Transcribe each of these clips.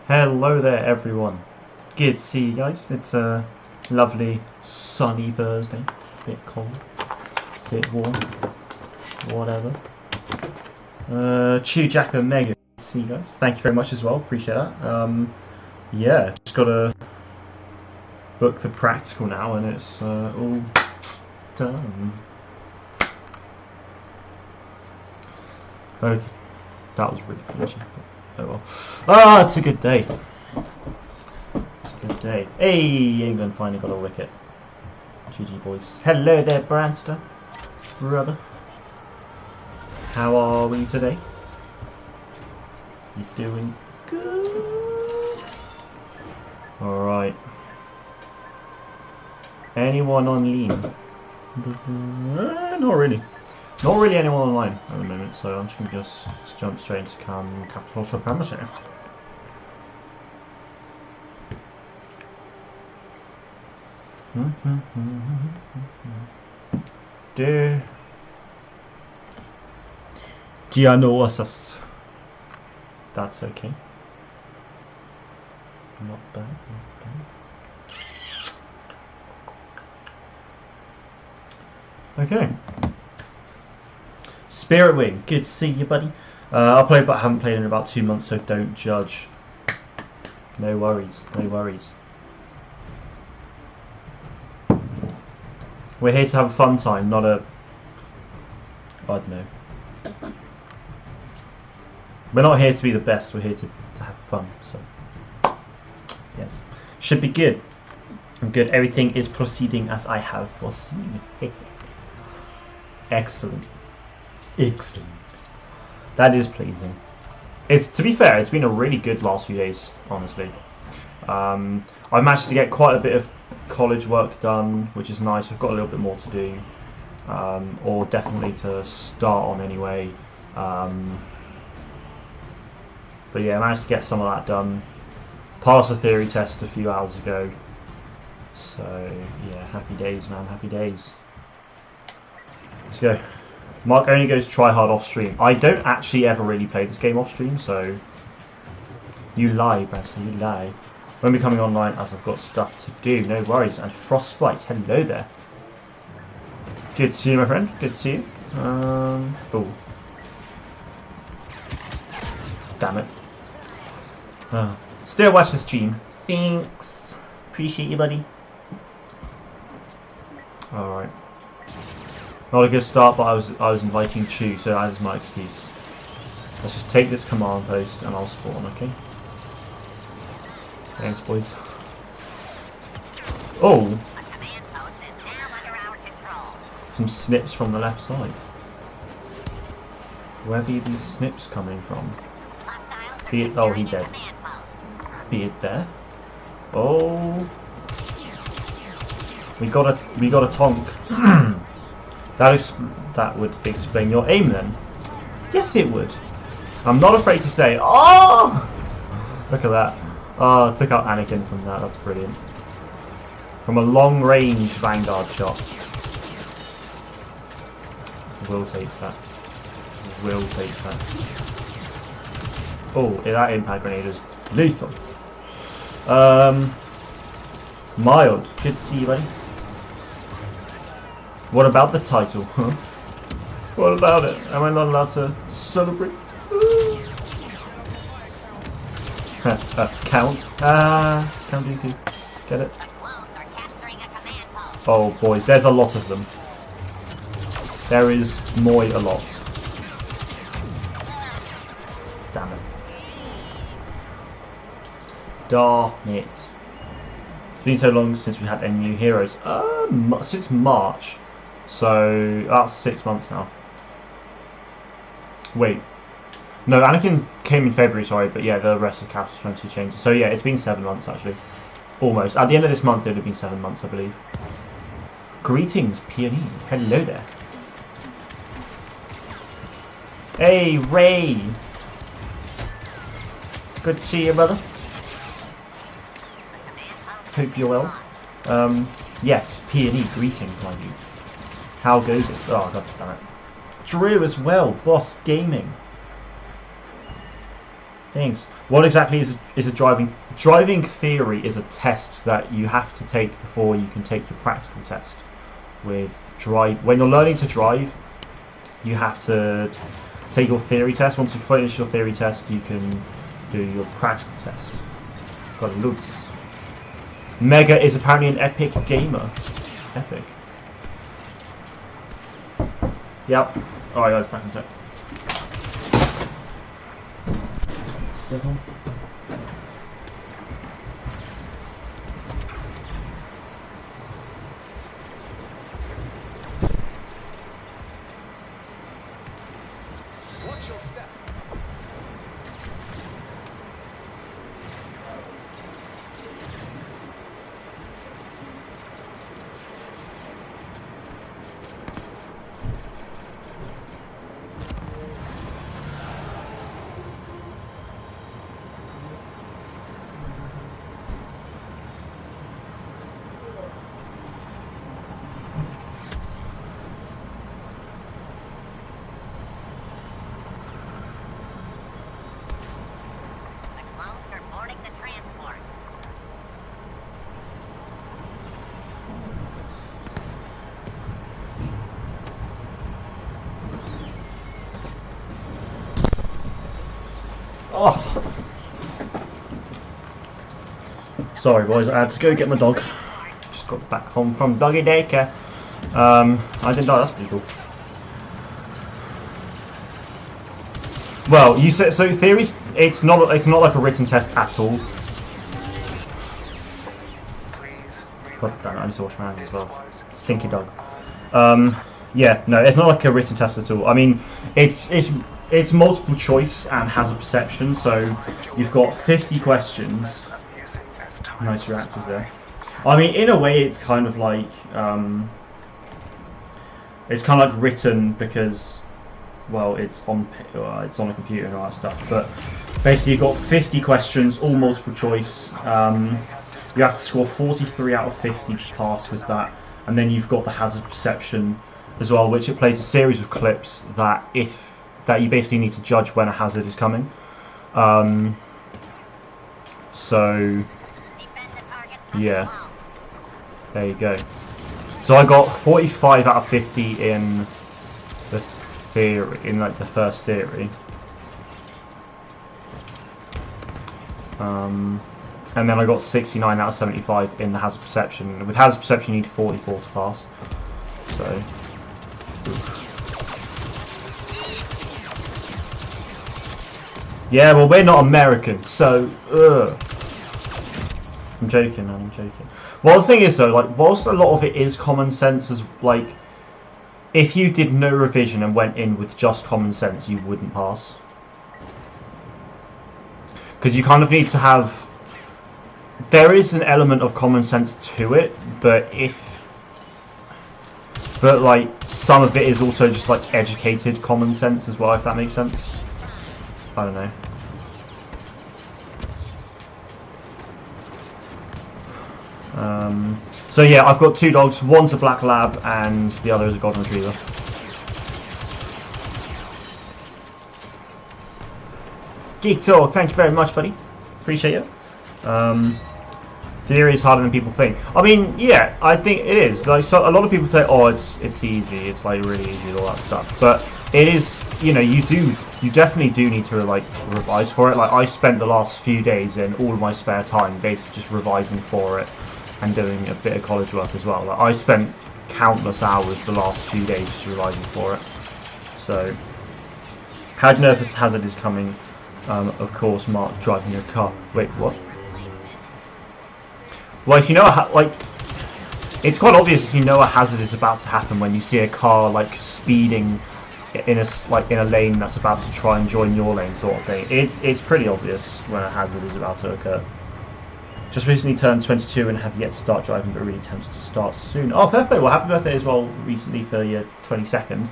Hello there everyone. Good to see you guys. It's a lovely sunny Thursday. Bit cold, bit warm, whatever. Chew Jack and Mega. Good to see you guys. Thank you very much as well. Appreciate that. Yeah, just gotta book the practical now and it's all done. Okay, that was really glitchy. Oh well. Ah, it's a good day. It's a good day. Hey, England finally got a wicket. GG boys. Hello there, Branster. Brother. How are we today? You doing good? Alright. Anyone on lean? Not really. Not really anyone online at the moment, so I'm just going to just jump straight into capital supremacy. Do Gianosis. That's okay. Not bad, not bad. Okay. Spirit Wing, good to see you, buddy. I'll play, but I haven't played in about 2 months, so don't judge. No worries, no worries. We're here to have a fun time, not a... I don't know. We're not here to be the best, we're here to have fun, so... Yes. Should be good. I'm good, everything is proceeding as I have foreseen. Excellent. Excellent. That is pleasing. It's, to be fair, it's been a really good last few days, honestly. I've managed to get quite a bit of college work done, which is nice. I've got a little bit more to do, or definitely to start on anyway. But yeah, I managed to get some of that done. Passed the theory test a few hours ago. So yeah, happy days, man, happy days. Let's go. Mark only goes try hard off stream. I don't actually ever really play this game off stream, so you lie, Branson, you lie. Won't be coming online as I've got stuff to do. No worries. And Frostbite, hello there. Good to see you, my friend. Good to see you. Oh, damn it. Still watch the stream. Thanks. Appreciate you, buddy. All right. Not a good start, but I was inviting Chew, so that is my excuse. Let's just take this command post and I'll spawn, okay? Thanks, boys. Oh! Some snips from the left side. Where be these snips coming from? Be it, oh, he dead. Be it there. Oh! We got a tonk. That would explain your aim then. Yes, it would. I'm not afraid to say. Oh! Look at that. Oh, I took out Anakin from that. That's brilliant. From a long-range Vanguard shot. Will take that. Will take that. Oh, that impact grenade is lethal. Mild. Good to see you, buddy. What about the title, huh? What about it? Am I not allowed to celebrate? Count. Count Dooku. Get it? Oh, boys, there's a lot of them. There is more a lot. Damn it. Darn it. It's been so long since we had any new heroes. Since March. So that's 6 months now. Wait, no, Anakin came in February, sorry, but yeah, the rest of Capital 20 changes. So yeah, it's been 7 months actually, almost. At the end of this month, it would have been 7 months, I believe. Greetings, Peony. Hello there. Hey, Ray. Good to see you, brother. Hope you're well. Yes, Peony. Greetings, my dude. How goes it? Oh, god damn it. Drew as well, Boss Gaming. Things. What exactly is a driving theory? Is a test that you have to take before you can take your practical test. With when you're learning to drive, you have to take your theory test. Once you finish your theory test, you can do your practical test. Got loads. Mega is apparently an epic gamer. Epic. Yep. Alright guys, back in a sec. Watch your step. Oh. Sorry boys, I had to go get my dog. Just got back home from doggy daycare. I didn't die, that's pretty cool. Well, you said so. Theories, it's not like a written test at all. God damn it, I need to wash my hands as well. Stinky dog. Yeah, no, it's not like a written test at all. I mean, it's multiple choice and has a perception. So you've got 50 questions. Nice reactors there. I mean, in a way, it's kind of like written because, well, it's on a computer and all that stuff. But basically, you've got 50 questions, all multiple choice. You have to score 43 out of 50 to pass with that, and then you've got the hazard perception as well, which it plays a series of clips that you basically need to judge when a hazard is coming. So yeah, there you go. So I got 45 out of 50 in the theory, in like the first theory. And then I got 69 out of 75 in the hazard perception. With hazard perception you need 44 to pass. So yeah, well, we're not American, so I'm joking, man, I'm joking. Well, the thing is though, like, whilst a lot of it is common sense, as like, if you did no revision and went in with just common sense, you wouldn't pass. Because you kind of need to have, there is an element of common sense to it, but like, some of it is also just like educated common sense as well, if that makes sense. I don't know. So yeah, I've got two dogs. One's a black lab and the other is a golden retriever. Geek Talk, thank you very much, buddy. Appreciate it. Theory is harder than people think. I mean, yeah, I think it is. Like, so a lot of people say, "Oh, it's easy. It's like really easy, all that stuff." But it is. You know, you definitely do need to like revise for it. Like, I spent the last few days in all of my spare time basically just revising for it and doing a bit of college work as well. Like, I spent countless hours the last few days just revising for it. So, how do you know if a hazard is coming? Of course, Mark driving a car. Wait, what? Well, if you know, like, it's quite obvious if you know a hazard is about to happen when you see a car like speeding in a lane that's about to try and join your lane, sort of thing. It's pretty obvious when a hazard is about to occur. Just recently turned 22 and have yet to start driving, but really tempted to start soon. Oh, fair play. Well, happy birthday as well recently for your 22nd.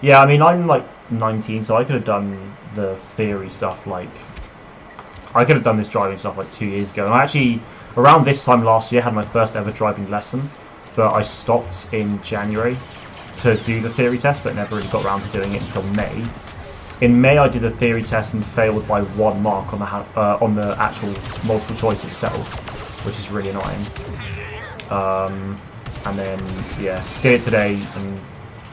Yeah, I mean, I'm like 19, so I could have done the theory stuff like, I could have done this driving stuff like 2 years ago. And I actually, around this time last year, had my first ever driving lesson, but I stopped in January to do the theory test, but never really got around to doing it until May. In May, I did a theory test and failed by 1 mark on the actual multiple choice itself, which is really annoying. And then yeah, did it today and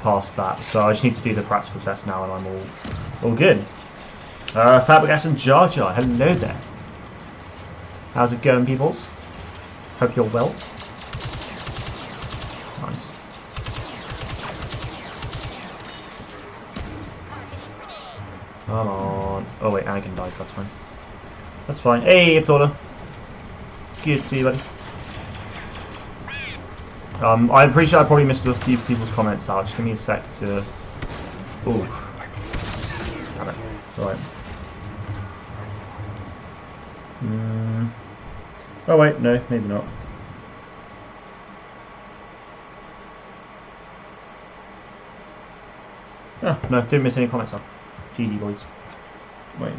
passed that. So I just need to do the practical test now, and I'm all good. Fabregas and Jar Jar, hello there. How's it going, peoples? Hope you're well. Nice. Come on. Oh wait, Anakin died, that's fine. That's fine. Hey, it's Order. Good to see you, buddy. I'm pretty sure I probably missed a few people's comments out. Just give me a sec to... Ooh. Damn it. Right. Oh wait, no, maybe not. Oh, no, didn't miss any comments out. GG, boys. Wait.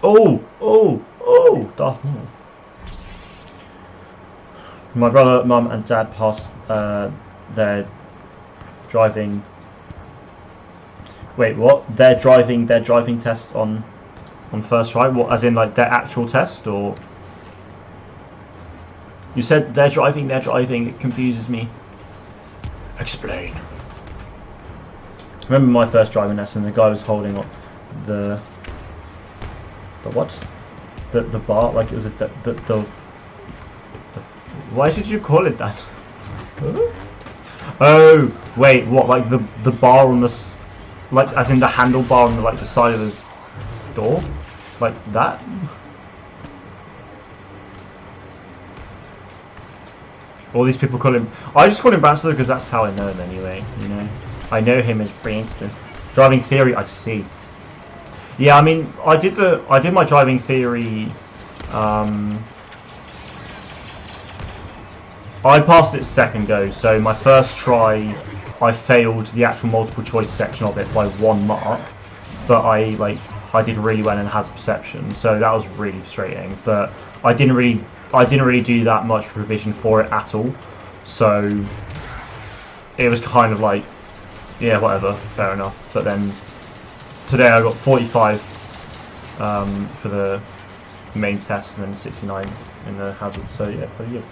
Oh, Darth Maul. My brother, mum and dad passed their driving... Wait, what? Their driving test on first try? What, as in like their actual test, or... You said they're driving, it confuses me. Explain. I remember my first driving lesson, the guy was holding up the what? The bar, like it was the why did you call it that? Oh, wait, what, like the bar on the, like as in the handlebar on the, like the side of the door? Like that? All these people call him, I just call him Bachelor because that's how I know him anyway, you know. I know him as Branston. Driving theory, I see. Yeah, I mean, I did my driving theory. I passed it second go, so my first try, I failed the actual multiple choice section of it by 1 mark, but I did really well in hazard perception, so that was really frustrating. But I didn't really do that much revision for it at all, so it was kind of like, yeah, whatever, fair enough. But then today I got 45 for the main test, and then 69 in the hazard, so yeah, pretty good.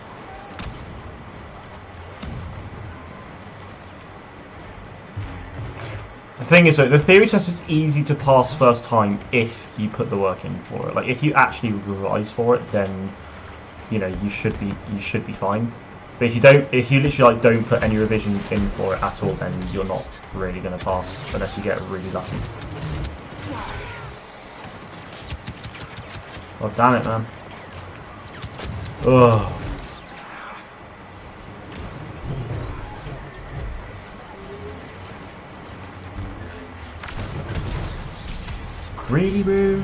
The thing is, though, the theory test is easy to pass first time if you put the work in for it. Like, if you actually revise for it, then you know you should be fine. But if you don't, if you literally like don't put any revision in for it at all, then you're not really going to pass unless you get really lucky. Oh damn it, man! Ugh. Greedy booze.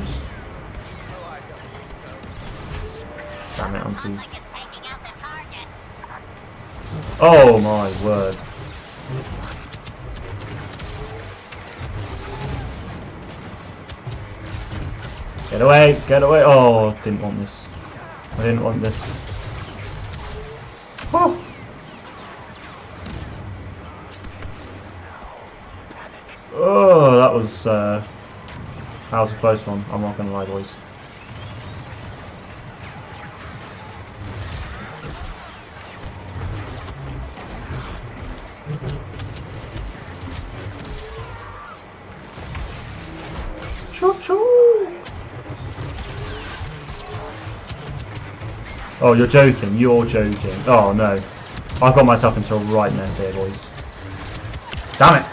Damn it, I'm too. Oh my word. Get away, get away. Oh, didn't want this. I didn't want this. Oh. Oh, that was a close one. I'm not gonna lie, boys. Oh, you're joking. You're joking. Oh no. I've got myself into a right mess here, boys. Damn it.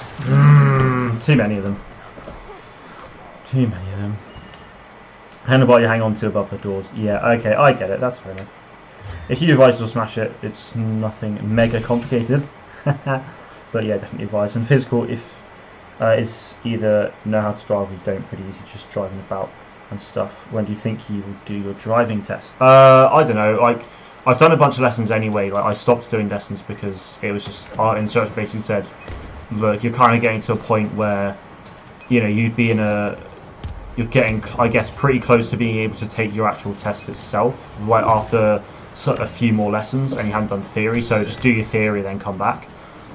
Too many of them. Too many of them. Handlebar you hang on to above the doors. Yeah, okay, I get it. That's fair enough. If you advise to smash it, it's nothing mega complicated. But yeah, definitely advise. And physical, if is either know how to drive or you don't, pretty easy, just driving about and stuff. When do you think you will do your driving test? I don't know. Like, I've done a bunch of lessons anyway. Like, I stopped doing lessons because it was just our instructor basically said, look, you're kind of getting to a point where you know, you'd be in a, you're getting, I guess, pretty close to being able to take your actual test itself right after a few more lessons, and you haven't done theory. So just do your theory, then come back.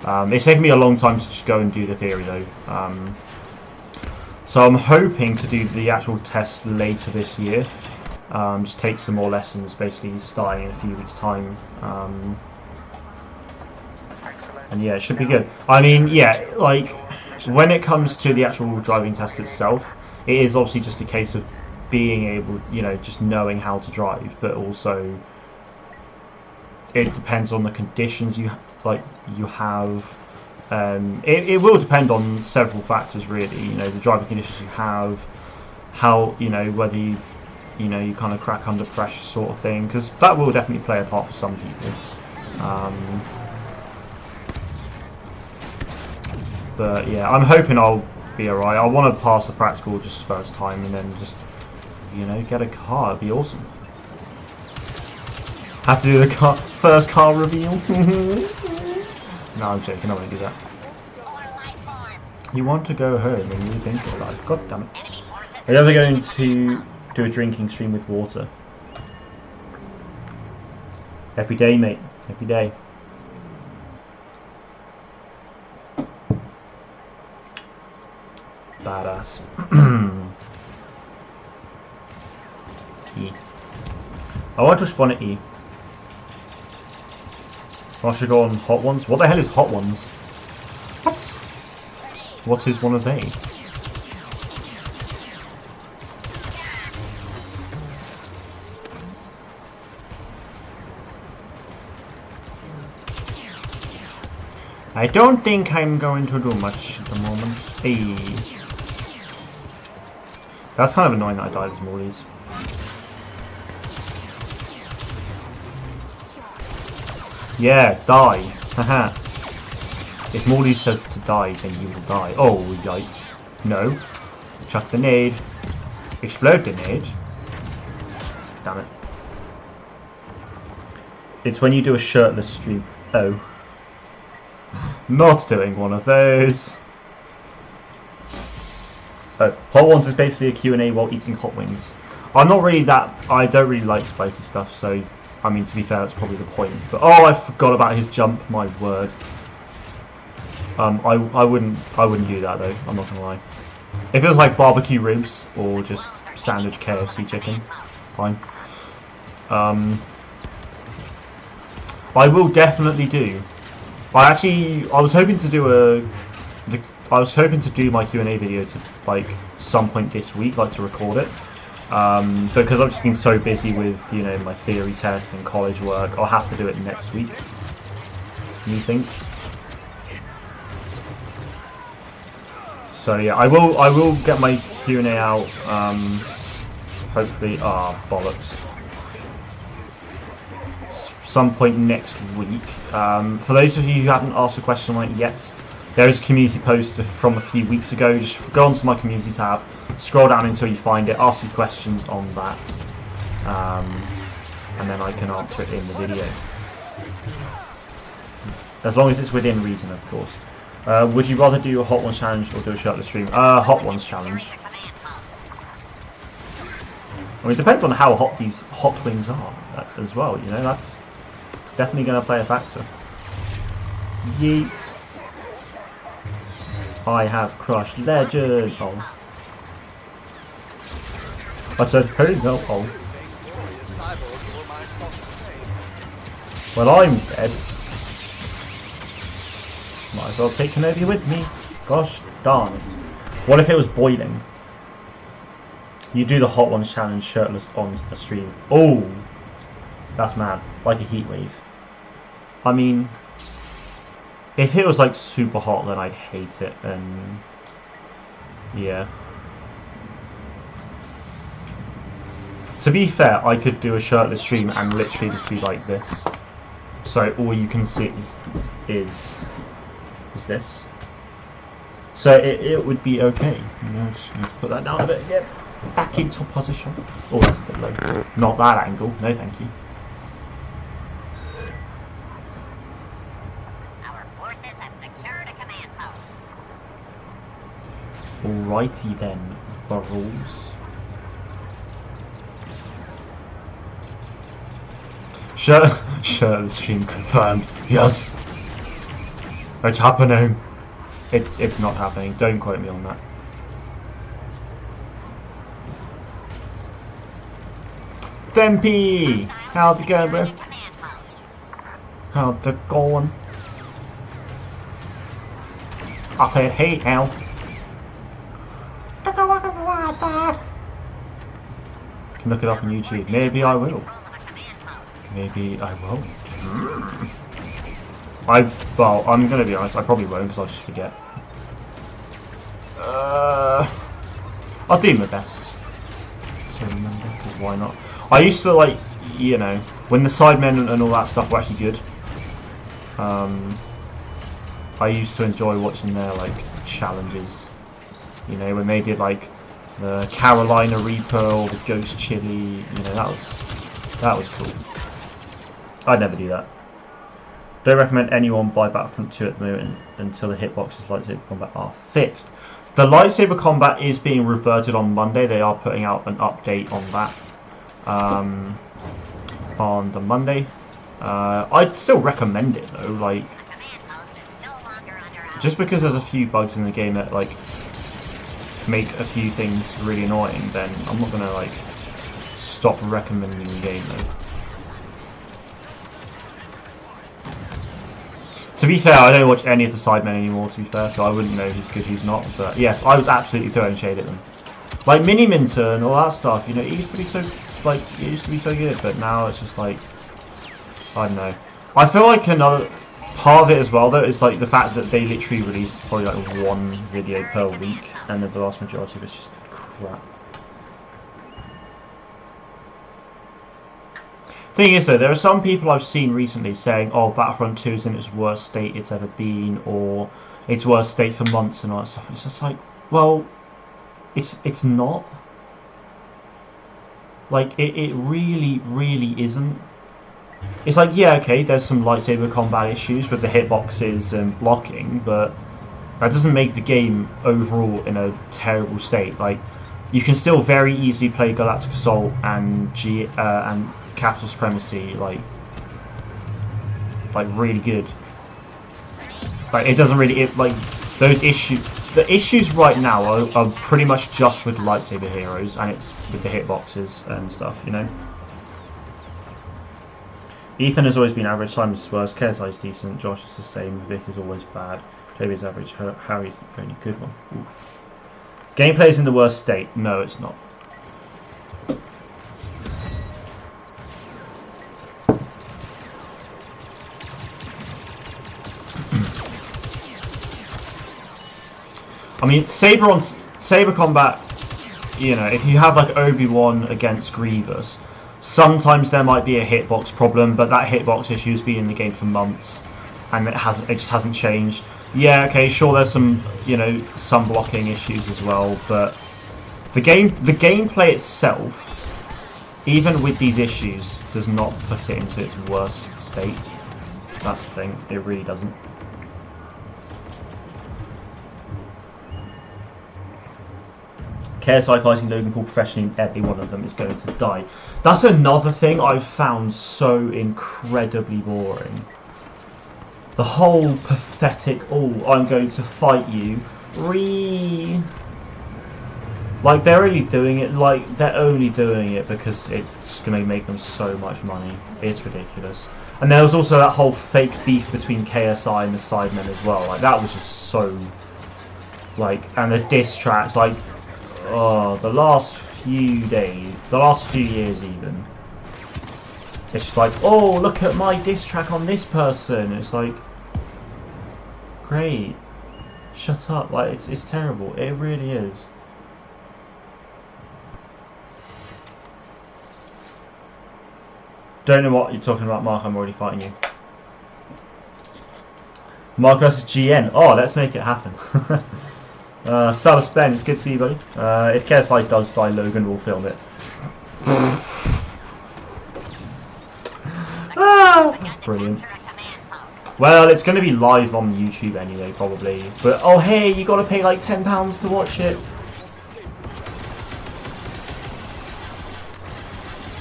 It's taken me a long time to just go and do the theory though. So I'm hoping to do the actual test later this year. Just take some more lessons, basically starting in a few weeks' time. And yeah, it should be good. I mean, yeah, like when it comes to the actual driving test itself, it is obviously just a case of being able, you know, just knowing how to drive, but also it depends on the conditions you have. It will depend on several factors, really. You know, the driving conditions you have, how, you know, whether you kind of crack under pressure, sort of thing, because that will definitely play a part for some people. But yeah, I'm hoping I'll be alright. I want to pass the practical just first time, and then just, you know, get a car. It'd be awesome. Have to do the first car reveal. No, I'm joking. I won't do that. You want to go home and you think your life. God damn it. Are you ever going to do a drinking stream with water? Every day, mate. Every day. Badass. E. I want to spawn at E. I should go on hot ones. What the hell is hot ones? What? What is one of they? I don't think I'm going to do much at the moment. Hey. That's kind of annoying that I died as Morley's. Yeah, die. Haha. If Morley says to die, then you will die. Oh, yikes. No. Chuck the nade. Explode the nade. Damn it. It's when you do a shirtless stream. Oh. Not doing one of those. Oh, hot ones is basically a Q&A while eating hot wings. I'm not really that. I don't really like spicy stuff, so I mean, to be fair, that's probably the point. But oh, I forgot about his jump. My word. I wouldn't do that though. I'm not gonna lie. If it was like barbecue ribs or just standard KFC chicken, fine. I will definitely do. I was hoping to do my Q&A video to like some point this week, like to record it. Because I've just been so busy with, you know, my theory test and college work, I'll have to do it next week. Methinks. So yeah, I will get my Q&A out. Hopefully, bollocks. Some point next week. For those of you who haven't asked a question on it yet, there is a community post from a few weeks ago. Just go onto my community tab, scroll down until you find it, ask your questions on that, and then I can answer it in the video. As long as it's within reason, of course. Would you rather do a Hot Ones challenge or do a shirtless stream? Hot Ones challenge. I mean, it depends on how hot these hot wings are as well, you know, that's definitely going to play a factor. Yeet. I have crushed legend. Oh. I said, hey, no, oh. Well, I'm dead. Might as well take Kenobi with me. Gosh darn it. What if it was boiling? You do the Hot Ones challenge shirtless on a stream. Oh, that's mad. Like a heat wave. I mean, if it was like super hot, then I'd hate it. And yeah. To be fair, I could do a shirtless stream and literally just be like this. So all you can see is this. So it would be okay. You know, just need to put that down a bit again. Back into position. Oh, that's a bit low. Not that angle. No, thank you. Our forces have secured a command post. Alrighty then, Burrows. Sure, the stream confirmed. Yes. It's happening. It's not happening. Don't quote me on that. Thempi! How's it going, bro? How's it going? I said, hey, Al. Can look it up on YouTube. Maybe I will. Maybe I won't. Well, I'm gonna be honest. I probably won't because I'll just forget. I'll do my best. So remember, because why not? I used to like, you know, when the Sidemen and all that stuff were actually good. I used to enjoy watching their like challenges. You know, when they did like the Carolina Reaper or the Ghost Chili. You know, that was cool. I'd never do that. Don't recommend anyone buy Battlefront 2 at the moment until the hitboxes lightsaber combat are fixed. The lightsaber combat is being reverted on Monday. They are putting out an update on that on the Monday. I'd still recommend it though, like just because there's a few bugs in the game that like make a few things really annoying, then I'm not gonna like stop recommending the game though. To be fair, I don't watch any of the Sidemen anymore, to be fair, so I wouldn't know who's good, who's not. But yes, I was absolutely throwing shade at them. Like Mini Minter and all that stuff, you know, it used to be so good, but now it's just like, I don't know. I feel like another part of it as well, though, is like the fact that they literally release probably like one video per week, and the vast majority of it's just crap. Thing is though, there are some people I've seen recently saying, oh, Battlefront 2 is in its worst state it's ever been, or its worst state for months and all that stuff. It's just like, well, it's not. Like, it really isn't. It's like, yeah, okay, there's some lightsaber combat issues with the hitboxes and blocking, but that doesn't make the game overall in a terrible state. Like, you can still very easily play Galactic Assault and Capital Supremacy like really good. Like it doesn't really like those issues. The issues right now are pretty much just with lightsaber heroes, and it's with the hitboxes and stuff. You know. Ethan has always been average. Simon's worse. KSI's decent. Josh is the same. Vic is always bad. JB is average. Harry's the only good one. Oof. Gameplay's in the worst state. No, it's not. I mean, saber combat, you know, if you have like Obi-Wan against Grievous, sometimes there might be a hitbox problem, but that hitbox issue's been in the game for months, and it just hasn't changed. Yeah, okay, sure, there's some, you know, some blocking issues as well, but the gameplay itself, even with these issues, does not put it into its worst state. That's the thing, it really doesn't. KSI fighting Logan Paul professionally, every one of them is going to die. That's another thing I've found so incredibly boring. The whole pathetic, oh, I'm going to fight you, like they're only doing it because it's going to make them so much money. It's ridiculous. And there was also that whole fake beef between KSI and the Sidemen as well. Like that was just so, like, and the diss tracks, like. Oh, the last few years even. It's just like, oh, look at my diss track on this person. It's like, great, shut up. Like, it's terrible. It really is. Don't know what you're talking about, Mark. I'm already fighting you. Mark versus GN. Oh, let's make it happen. Salas Ben, it's good to see you, buddy. If KSI does die, Logan will film it. Brilliant. Well, it's going to be live on YouTube anyway, probably. But oh hey, you got to pay like £10 to watch it.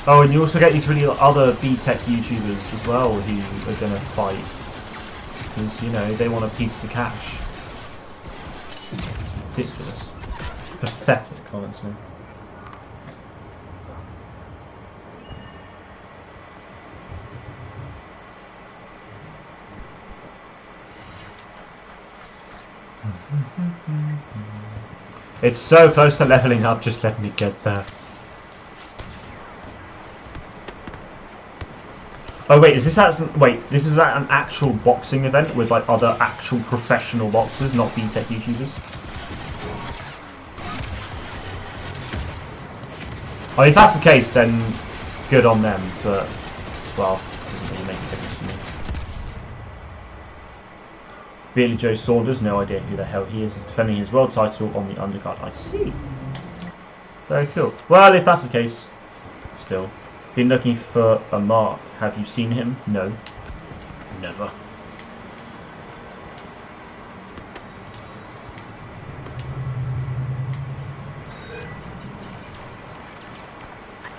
Oh, and you also get these really other B-Tech YouTubers as well who are going to fight. Because, you know, they want a piece of the cash. Ridiculous. Pathetic, honestly. It's so close to leveling up, just let me get there. Oh wait, is this this is an actual boxing event with like other actual professional boxers, not B-Tech YouTubers? Oh, if that's the case, then good on them, but well, it doesn't really make a difference to me. Billy Joe Saunders, no idea who the hell he is defending his world title on the undercard. I see. Very cool. Well, if that's the case, still. Been looking for a mark. Have you seen him? No. Never. A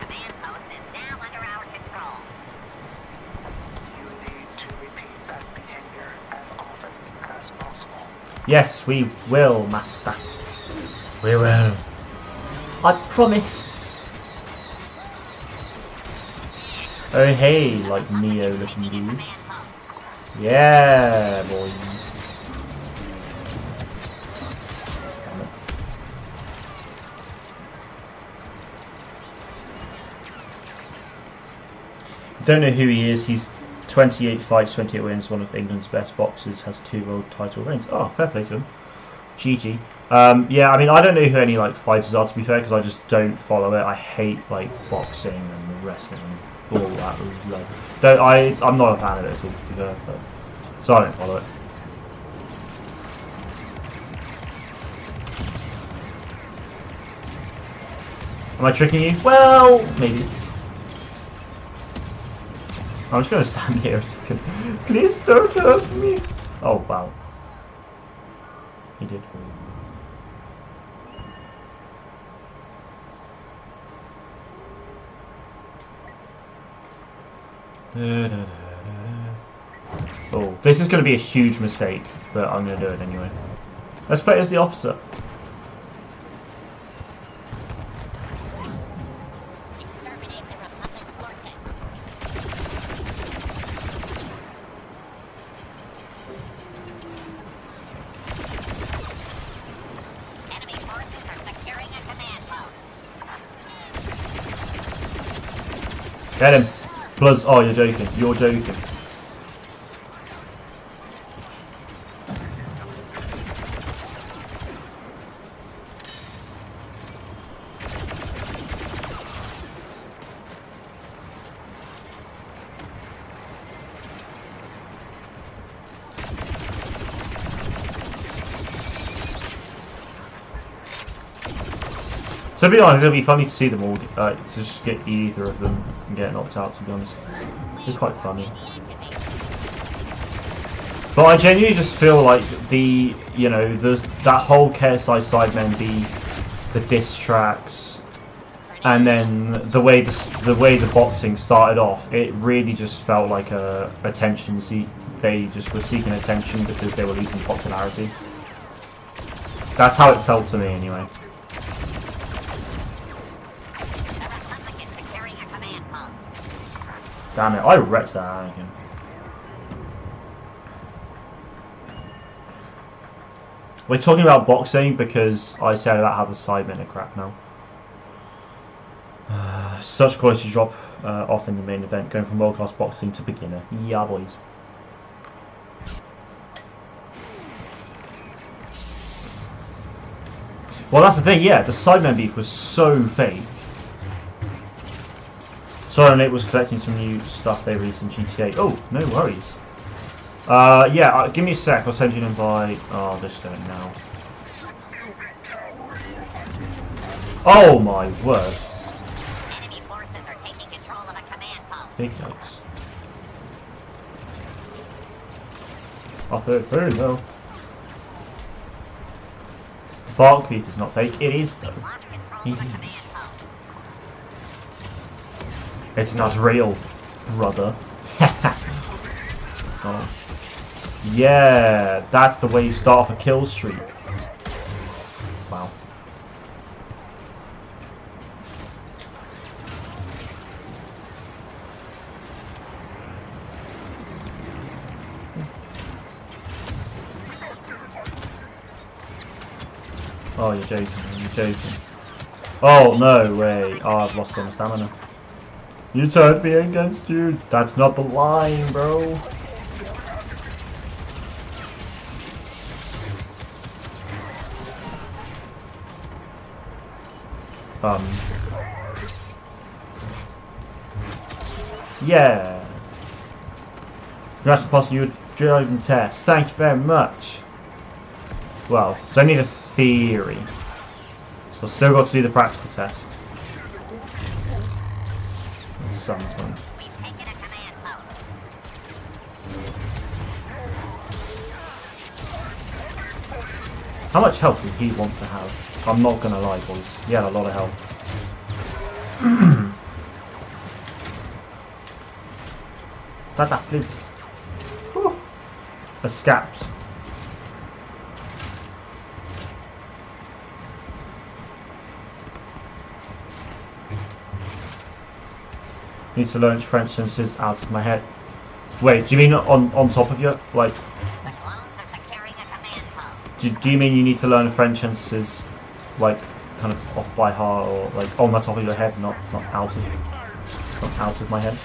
command post is now under our control. You need to repeat that behavior as often as possible. Yes, we will, Master. We will. I promise. Oh hey, like Neo looking dude. Yeah, boy. Damn it. Don't know who he is. He's 28 fights, 28 wins, one of England's best boxers, has 2 world title reigns. Oh, fair play to him. GG. Yeah, I mean, I don't know who any like fighters are, to be fair, because I just don't follow it. I hate like boxing and wrestling and all that. I'm not a fan of it at all, to be fair, but, so I don't follow it. Am I tricking you? Well, maybe. I'm just going to stand here a second. Please don't hurt me. Oh, wow. He did. Oh, this is going to be a huge mistake, but I'm going to do it anyway. Let's play as the officer. Exterminate the Republic forces. Enemy forces are securing a command post. Get him. Plus, oh, you're joking. You're joking. So to be honest, it'll be funny to see them all, to just get either of them and get knocked out, to be honest. They're quite funny. But I genuinely just feel like the, you know, that whole KSI Sidemen the diss tracks, and then the way the boxing started off, it really just felt like a attention seek. They just were seeking attention because they were losing popularity. That's how it felt to me, anyway. Damn it, I wrecked that Anakin. We're talking about boxing because I said about how the Sidemen are crap now. Such quality drop off in the main event, going from world class boxing to beginner. Yeah, boys. Well, that's the thing, yeah, the Sidemen beef was so fake. Sorry, Nick was collecting some new stuff they released in GTA. Oh, no worries. Yeah, give me a sec. I'll send you an invite. Oh, I'll just do it now. Oh my word. Enemy forces are taking control of a command post. Big notes. Our third food, though. Bark Thief is not fake. It is, though. It is. It's not real, brother. Oh. Yeah, that's the way you start off a kill streak. Wow. Oh, you're joking, you're joking. Oh, no way. Oh, I've lost all my stamina. You turned me against you. That's not the line, bro. Yeah. Congrats on passing your driving test. Thank you very much. Well, it's only the theory. So I've still got to do the practical test. At some point. How much health did he want to have? I'm not gonna lie, boys. He had a lot of health. Tata, please. Whew. A scaps. Need to learn French sentences out of my head. Wait, do you mean on top of your, like... Do you mean you need to learn French sentences, like, kind of off by heart, or like on the top of your head, not out of my head?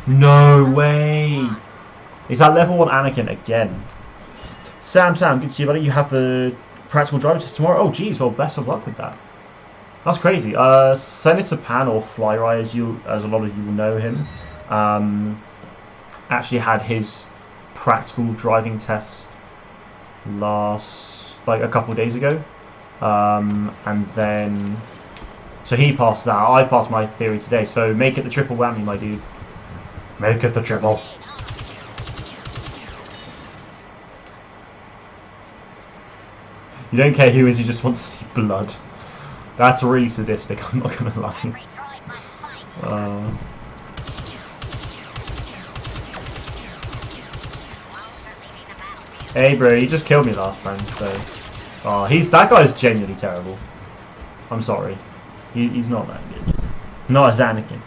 No way! Is that level 1 Anakin again? Sam, good to see you, buddy. You have the practical driver test tomorrow. Oh, geez. Well, best of luck with that. That's crazy. Senator Pan, or Flyry, as a lot of you will know him, actually had his practical driving test like a couple of days ago, and then so he passed that. I passed my theory today. So make it the triple whammy, my dude. Make it the triple. You don't care who wins, you just want to see blood. That's really sadistic, I'm not gonna lie. Hey bro, you just killed me last time, so... Oh, that guy's genuinely terrible. I'm sorry. He's not that good. Not as Anakin.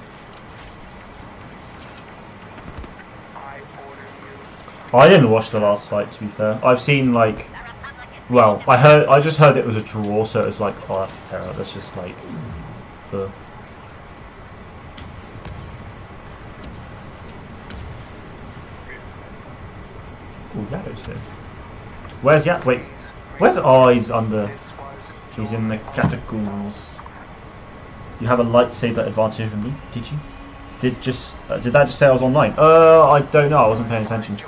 I didn't watch the last fight, to be fair. I've seen, like... Well, I just heard it was a draw, so it was like, oh, that's terrible. That's just like, oh, Yaddo's here. Where's Yad? Wait, where's? Oh, he's under. He's in the catacombs. You have a lightsaber advantage over me. Did you? Did that just say I was online? I don't know. I wasn't paying attention.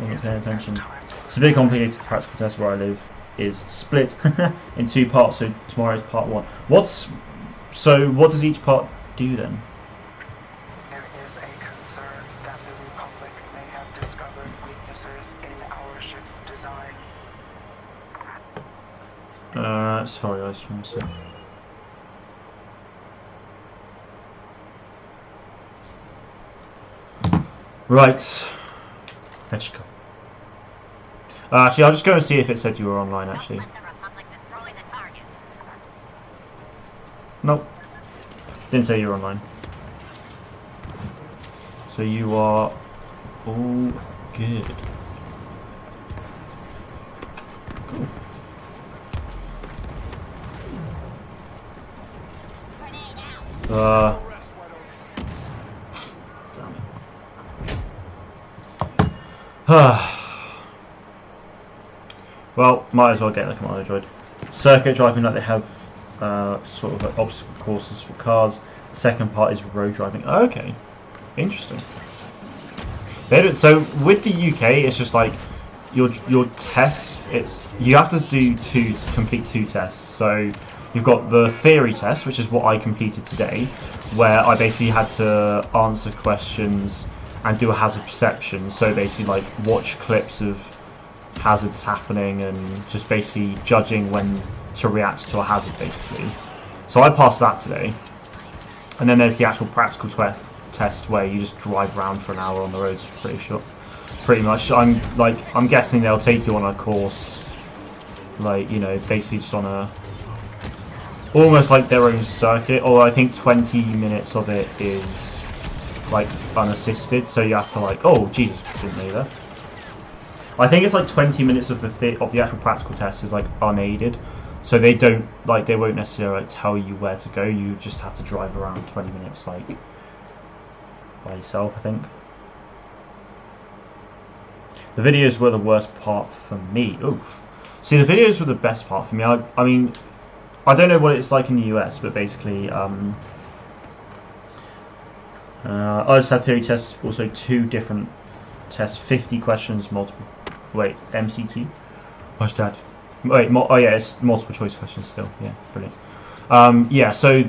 Wasn't paying attention. It's a bit complicated. The practical test where I live is split in 2 parts, so tomorrow is part 1. So what does each part do then? There is a concern that the Republic may have discovered weaknesses in our ship's design. Sorry, I was trying to say. Right. Let's go. Actually, I'll just go and see if it said you were online, actually. Nope. Didn't say you were online. So you are all good. Cool. Damn it. Well, might as well get the commando droid. Circuit driving, like they have sort of like obstacle courses for cars. The second part is road driving. Oh, okay, interesting. They don't, so with the UK, it's just like your test. You have to complete 2 tests. So you've got the theory test, which is what I completed today, where I basically had to answer questions and do a hazard perception. So basically, like, watch clips of hazards happening and just basically judging when to react to a hazard, basically. So I passed that today. And then there's the actual practical test where you just drive around for an hour on the roads. Pretty much. I'm guessing they'll take you on a course, like, you know, basically just on a almost like their own circuit. Or I think 20 minutes of it is like unassisted, so you have to like, oh Jesus, didn't know that. I think it's like 20 minutes of the actual practical test is like unaided. So they won't necessarily like tell you where to go. You just have to drive around 20 minutes like by yourself, I think. The videos were the worst part for me. Oof. See, the videos were the best part for me. I mean, I don't know what it's like in the US, but basically, I just had theory tests, also 2 different tests, 50 questions, MCQ. What's that? Wait, oh yeah, it's multiple choice questions still. Yeah, brilliant. Yeah, so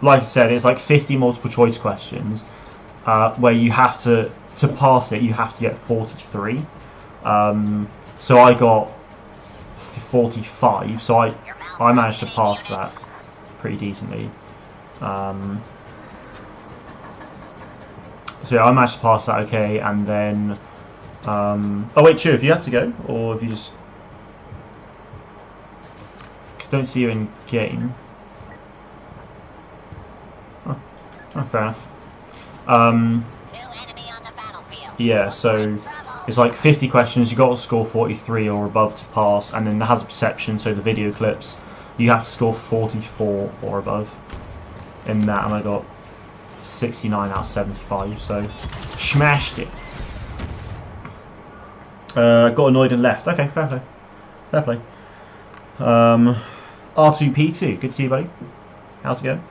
like I said, it's like 50 multiple choice questions, where you have to pass it, you have to get 43. So I got 45, so I managed to pass that pretty decently. So yeah, I managed to pass that okay, and then oh wait, Chew, if you had to go, or if you just don't see you in game. Oh, fair enough. Yeah, so it's like 50 questions, you got to score 43 or above to pass, and then the hazard perception, so the video clips, you have to score 44 or above in that, and I got 69 out of 75, so smashed it. Got annoyed and left. Okay, fair play. Fair play. R2P2, good to see you, buddy. How's it going?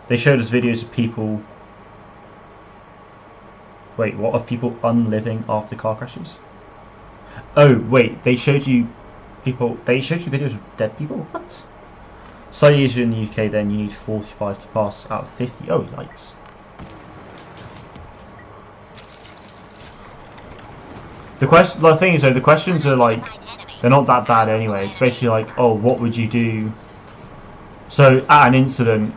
They showed us videos of people. Wait, what? Of people unliving after car crashes? Oh, wait, they showed you people. They showed you videos of dead people? What? Slightly easier in the UK, then you need 45 to pass out of 50. Oh, yikes. The thing is, though, the questions are like, they're not that bad anyway. It's basically like, oh, what would you do? So, at an incident,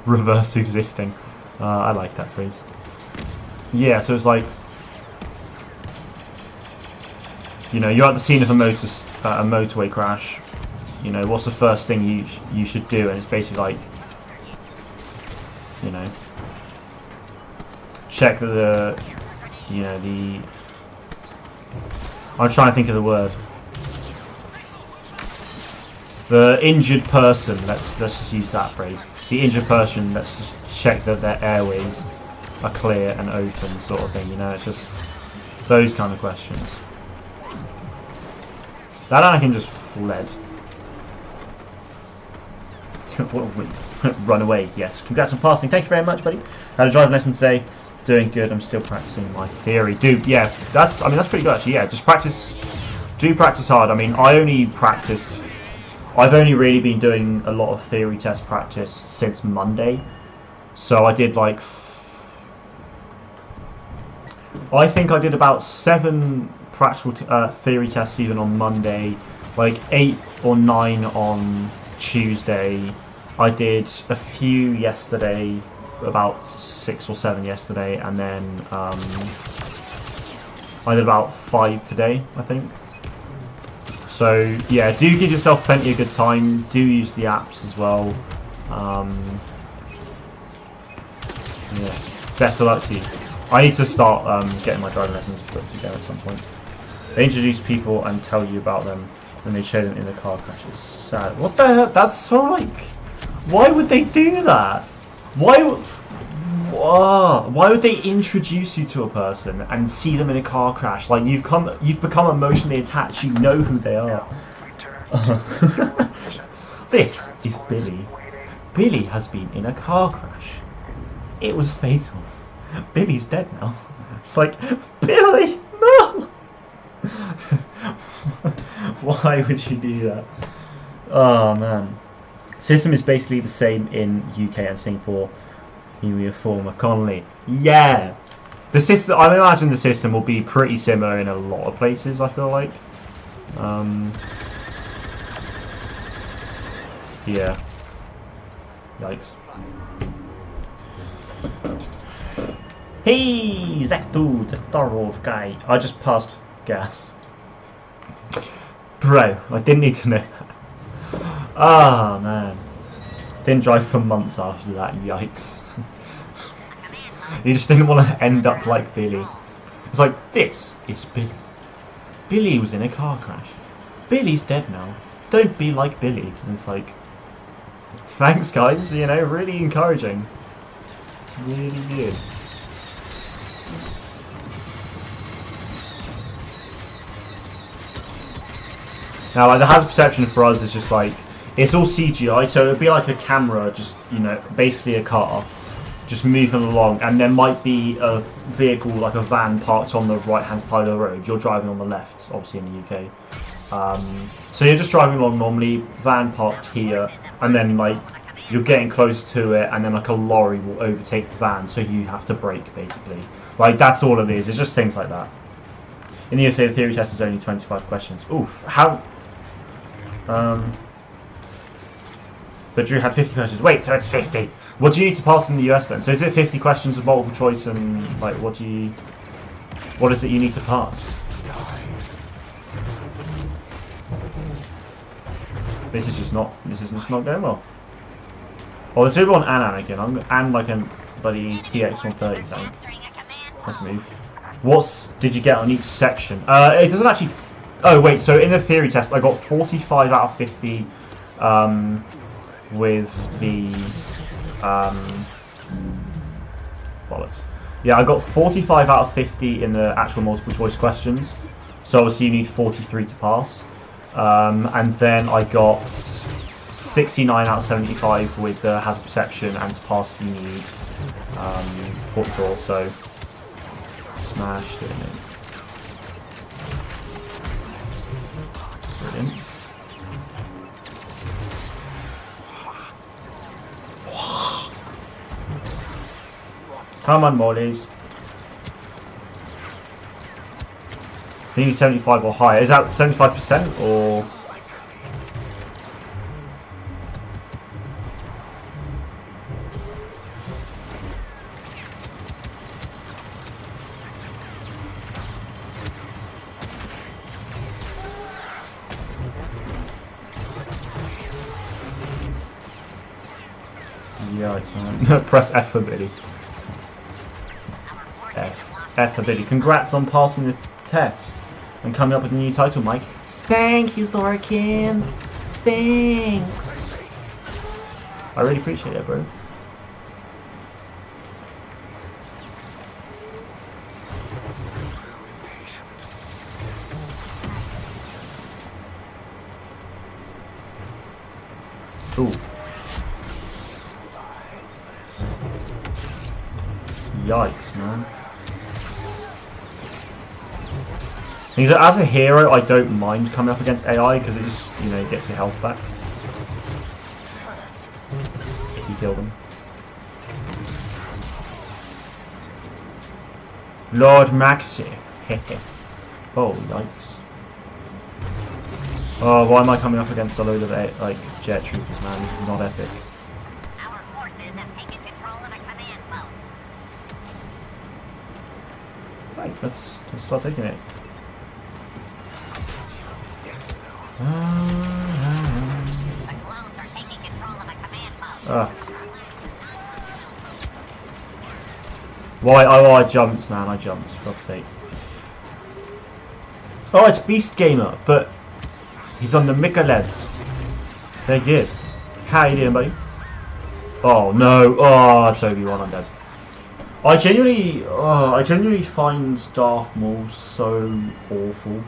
reverse existing. I like that phrase. Yeah, so it's like, you know, you're at the scene of a motorway crash. You know, what's the first thing you should do? And it's basically like, you know, check that I'm trying to think of the word. The injured person, let's just use that phrase. The injured person, let's just check that their airways are clear and open, sort of thing, you know, it's just those kind of questions. That Anakin just fled. Run away, yes. Congrats on passing. Thank you very much, buddy. Had a driving lesson today. Doing good. I'm still practicing my theory. Dude, yeah, that's pretty good actually. Yeah, just practice. Do practice hard. I mean, I've only really been doing a lot of theory test practice since Monday. So I did like, I think I did about 7 practical theory tests even on Monday, like 8 or 9 on Tuesday. I did a few yesterday, about 6 or 7 yesterday, and then I did about 5 today, I think. So yeah, do give yourself plenty of good time. Do use the apps as well. Yeah, best of luck to you. I need to start getting my driving lessons put together at some point. They introduce people and tell you about them, and they show them in the car crashes. Sad. What the hell? That's so like. Why would they do that? Why would they introduce you to a person and see them in a car crash? Like you've become emotionally attached. You know who they are. This is Billy. Billy has been in a car crash. It was fatal. Billy's dead now. It's like, Billy, no. Why would you do that? Oh man. System is basically the same in UK and Singapore. You former Connolly. Yeah. The system. I imagine the system will be pretty similar in a lot of places. I feel like. Yeah. Yikes. Hey, Zacto, the thorough guy. I just passed gas. Bro, I didn't need to know that. Ah, man. Didn't drive for months after that, yikes. You just didn't want to end up like Billy. It's like, this is Billy. Billy was in a car crash. Billy's dead now. Don't be like Billy. And it's like, thanks guys, you know, really encouraging. Really good. Now, like, the hazard perception for us is just like, it's all CGI, so it'd be like a camera, just, you know, basically a car, just moving along, and there might be a vehicle, like a van, parked on the right-hand side of the road. You're driving on the left, obviously in the UK. So you're just driving along normally, van parked here, and then, like, you're getting close to it, and then, like, a lorry will overtake the van, so you have to brake, basically. Like, that's all it is. It's just things like that. In the USA, the theory test is only 25 questions. Oof. How... But Drew had 50 questions. Wait, so it's 50. What do you need to pass in the US then? So is it 50 questions of multiple choice, and like what is it you need to pass? This is just not going well. Oh, there's Obi-Wan and Anakin. And like a bloody TX-130 tank. Let's move. Did you get on each section? It doesn't actually. Oh wait, so in the theory test I got 45 out of 50 with the bollocks. Yeah, I got 45 out of 50 in the actual multiple choice questions. So obviously you need 43 to pass. And then I got 69 out of 75 with the hazard perception, and to pass you need 44. So smashed it. Brilliant. Come on, Mollies. You need 75 or higher. Is that 75% or? Yeah, it's fine. Press F for Billy. F for Billy. Congrats on passing the test and coming up with a new title, Mike. Thank you, Zorkin. Thanks. I really appreciate it, bro. Ooh. Yikes, man. As a hero, I don't mind coming up against AI because it just, you know, gets your health back. If you kill them. Lord Maxi. Oh, yikes. Oh, why am I coming up against a load of like jet troopers, man? This is not epic. Our forces have taken control of a command post. Right, let's start taking it. The clones are taking control of a command post. Why? Oh, I jumped, man. I jumped. For God's sake. Oh, it's Beast Gamer, but he's on the Mikalevs. They're good. How you doing, buddy? Oh no! Oh, it's Obi-Wan. I'm dead. I genuinely find Darth Maul so awful.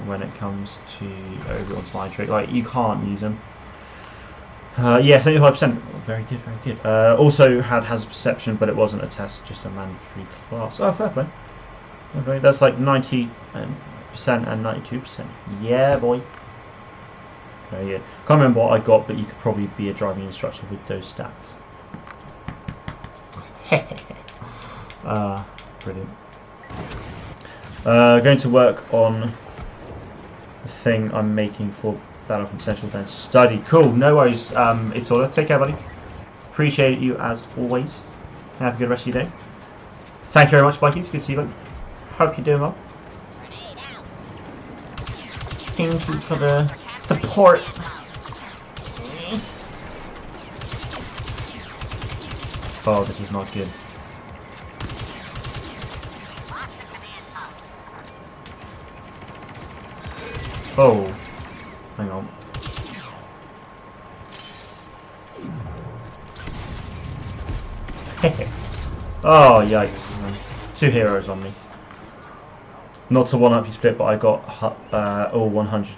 When it comes to Obi-Wan's mind trick, like you can't use him. Yeah, 75%. Very good, very good. Also had hazard perception, but it wasn't a test, just a mandatory class. Oh, fair play. Okay, that's like 90. 100% and 92%. Yeah, boy. Yeah. Can't remember what I got, but you could probably be a driving instructor with those stats. Brilliant. Going to work on the thing I'm making for Battlefront Central, then study. Cool, no worries. It's all. Take care, buddy. Appreciate you as always. Have a good rest of your day. Thank you very much, Bikies. Good to see you. Hope you're doing well. Thank you for the support. Oh, this is not good. Oh, hang on. Oh, yikes. 2 heroes on me. Not to one-up you split, but I got all 100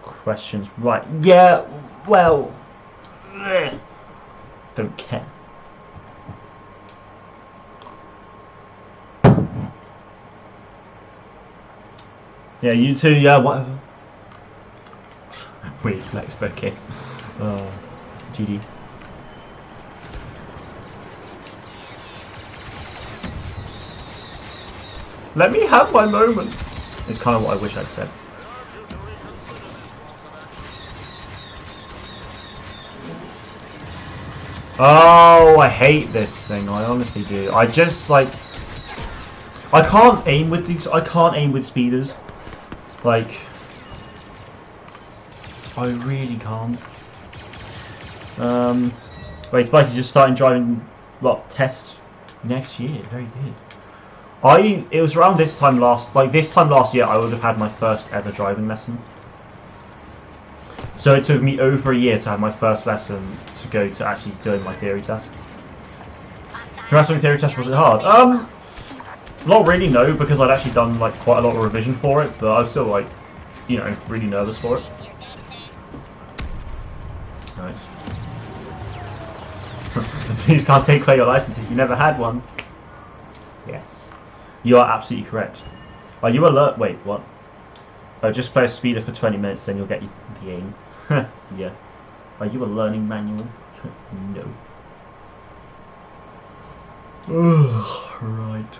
questions right. Yeah, well, don't care. Yeah, you too, yeah, whatever. Weird flex, but okay. GD. Let me have my moment. It's kind of what I wish I'd said. Oh, I hate this thing. I honestly do. I just like. I can't aim with these. I can't aim with speeders. Like. I really can't. Wait, Spikey's just starting driving. What test next year? Very good. It was around this time last year I would have had my first ever driving lesson. So it took me over a year to have my first lesson to go to actually doing my theory test. Congrats on your theory test, was it hard? Not really, no, because I'd actually done like quite a lot of revision for it, but I was still like, you know, really nervous for it. Nice. Please can't take away your license if you never had one. Yes. You are absolutely correct. Are you alert? Wait, what? Oh, just play a speeder for 20 minutes, then you'll get the aim. Yeah. Are you a learning manual? No. Right.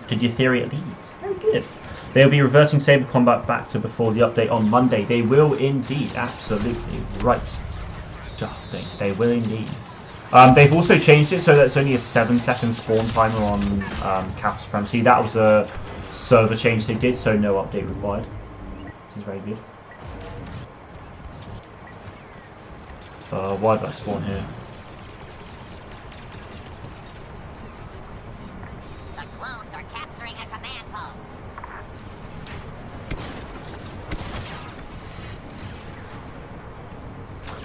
Did your theory at least? Very good. They'll be reverting saber combat back to before the update on Monday. They will indeed. Absolutely right. Just think. They will indeed. They've also changed it so that it's only a 7-second spawn timer on Capital Supremacy. That was a server change they did, so no update required. Which is very good. Why did I spawn here? The clones are capturing a command post.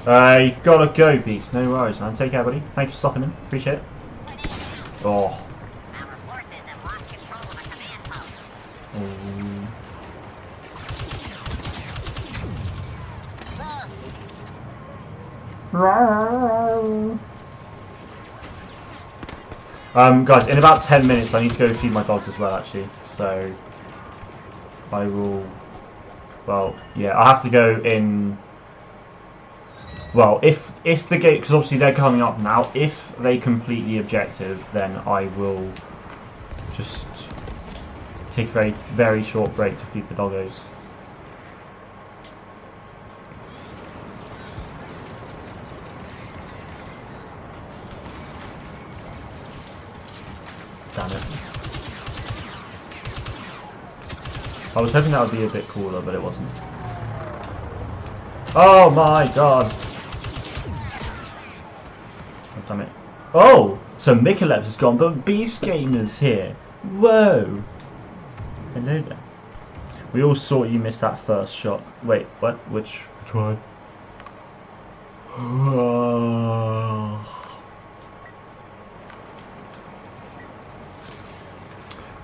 I gotta go, Beast. No worries, man. Take care, buddy. Thanks for stopping in. Appreciate it. Oh. Our forces have lost control of a command post. Guys, in about 10 minutes I need to go feed my dogs as well, actually. So I will. Well, yeah, I have to go in. Well, if the gate, because obviously they're coming up now, if they complete the objective, then I will just take a very, very short break to feed the doggos. Damn it. I was hoping that would be a bit cooler, but it wasn't. Oh my god! Oh, damn it. Oh! So Mikolev's is gone, but Beast Gamer's here! Whoa! Hello there. We all saw you miss that first shot. Wait, what? Which one?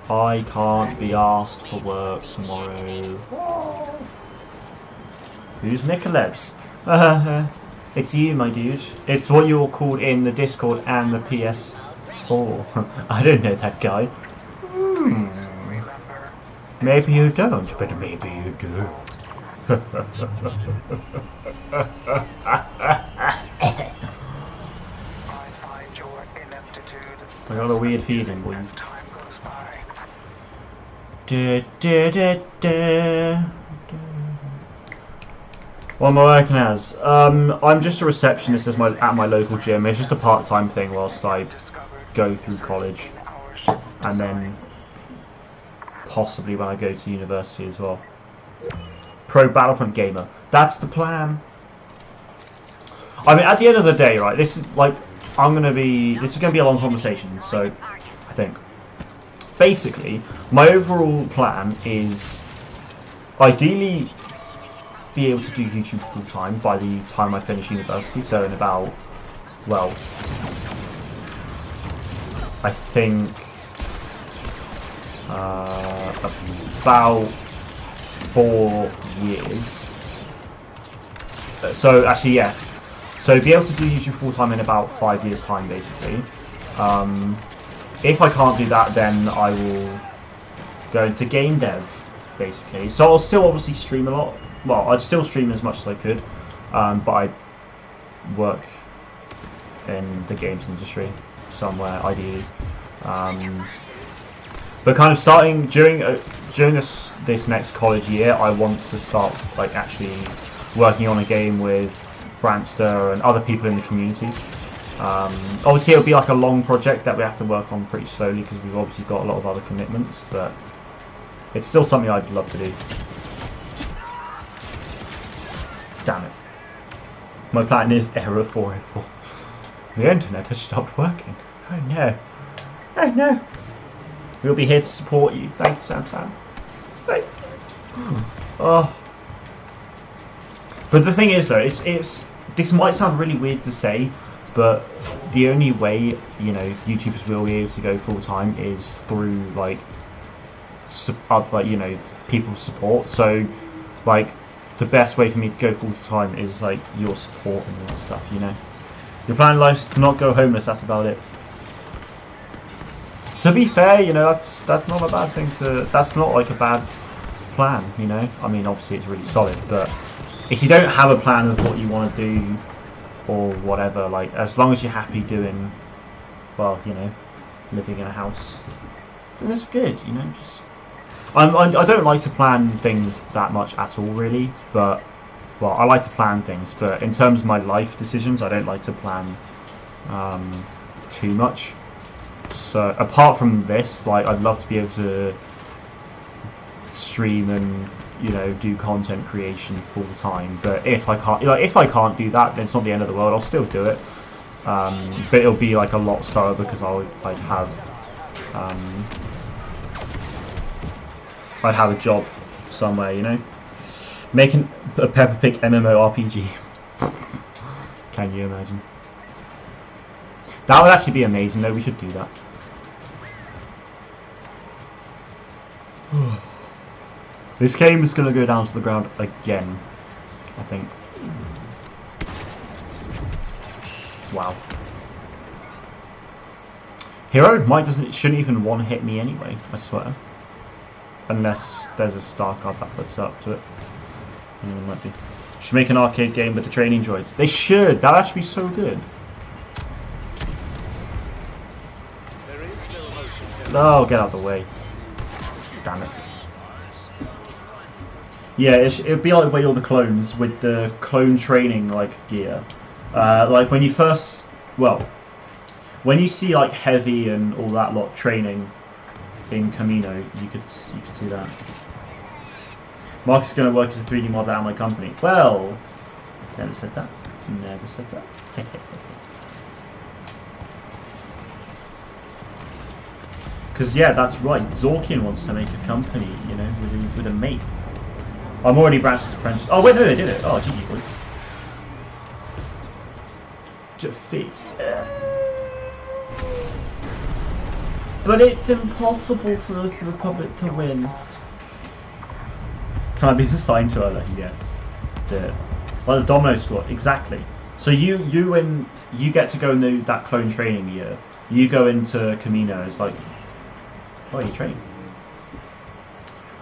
I can't be asked for work tomorrow. Who's Mikolev's? It's you, my dude. It's what you're called in the Discord and the PS4. I don't know that guy. Please remember, Maybe you don't, but maybe you do. I find your ineptitude. I got a weird feeling, boys. As time goes by. What am I working as? I'm just a receptionist at my local gym. It's just a part-time thing whilst I go through college, and then possibly when I go to university as well. Pro Battlefront gamer. That's the plan. I mean, at the end of the day, right? This is like this is gonna be a long conversation. So I think basically my overall plan is ideally be able to do YouTube full time by the time I finish university. So in about, well, I think about 4 years. So actually, yeah. So be able to do YouTube full time in about 5 years time, basically. If I can't do that, then I will go into game dev, basically. So I'll still obviously stream a lot. Well, I'd still stream as much as I could, but I work in the games industry somewhere, ideally. But kind of starting during this next college year, I want to start like actually working on a game with Brandster and other people in the community. Obviously, it'll be like a long project that we have to work on pretty slowly because we've obviously got a lot of other commitments, but it's still something I'd love to do. Damn it. My plan is error 404. The internet has stopped working. Oh no. Oh no. We'll be here to support you. Thanks, Sam. Thank you. Oh. But the thing is though, it's this might sound really weird to say, but the only way, you know, YouTubers will be able to go full time is through like you know, people's support. So like the best way for me to go full time is like your support and all that stuff, you know. Your plan in life is to not go homeless, that's about it. To be fair, you know, that's not a bad thing that's not like a bad plan, you know. I mean, obviously it's really solid, but if you don't have a plan of what you want to do or whatever, like as long as you're happy doing, well, you know, living in a house, then it's good, you know. Just I don't like to plan things that much at all, really, but well, I like to plan things, but in terms of my life decisions, I don't like to plan too much. So apart from this, like I'd love to be able to stream and, you know, do content creation full time. But if I can't do that, then it's not the end of the world. I'll still do it, but it'll be like a lot slower because I'd have a job somewhere, you know, making a Peppa Pig MMORPG. Can you imagine? That would actually be amazing, though. We should do that. This game is going to go down to the ground again, I think. Wow. Hero shouldn't even one-hit me anyway, I swear. Unless there's a star card that puts up to it. It might be. Should make an arcade game with the training droids. They should. That'd actually be so good. Oh, get out of the way. Damn it. Yeah, it'd be like all the clones with the clone training like gear. Like when you first, well, when you see like Heavy and all that lot training in Camino, you could see that. Mark is going to work as a 3D model at my company. Well, never said that. Never said that. Because yeah, that's right. Zorkian wants to make a company, you know, with a mate. I'm already Branch's apprentice. Oh wait, no, they did it. Oh, GG boys. Defeat. But it's impossible for the Republic to win. Can I be assigned to her? Yes. Well, the Domino Squad, exactly. So you get to go and do that clone training year. You go into Camino. It's like, oh, you train.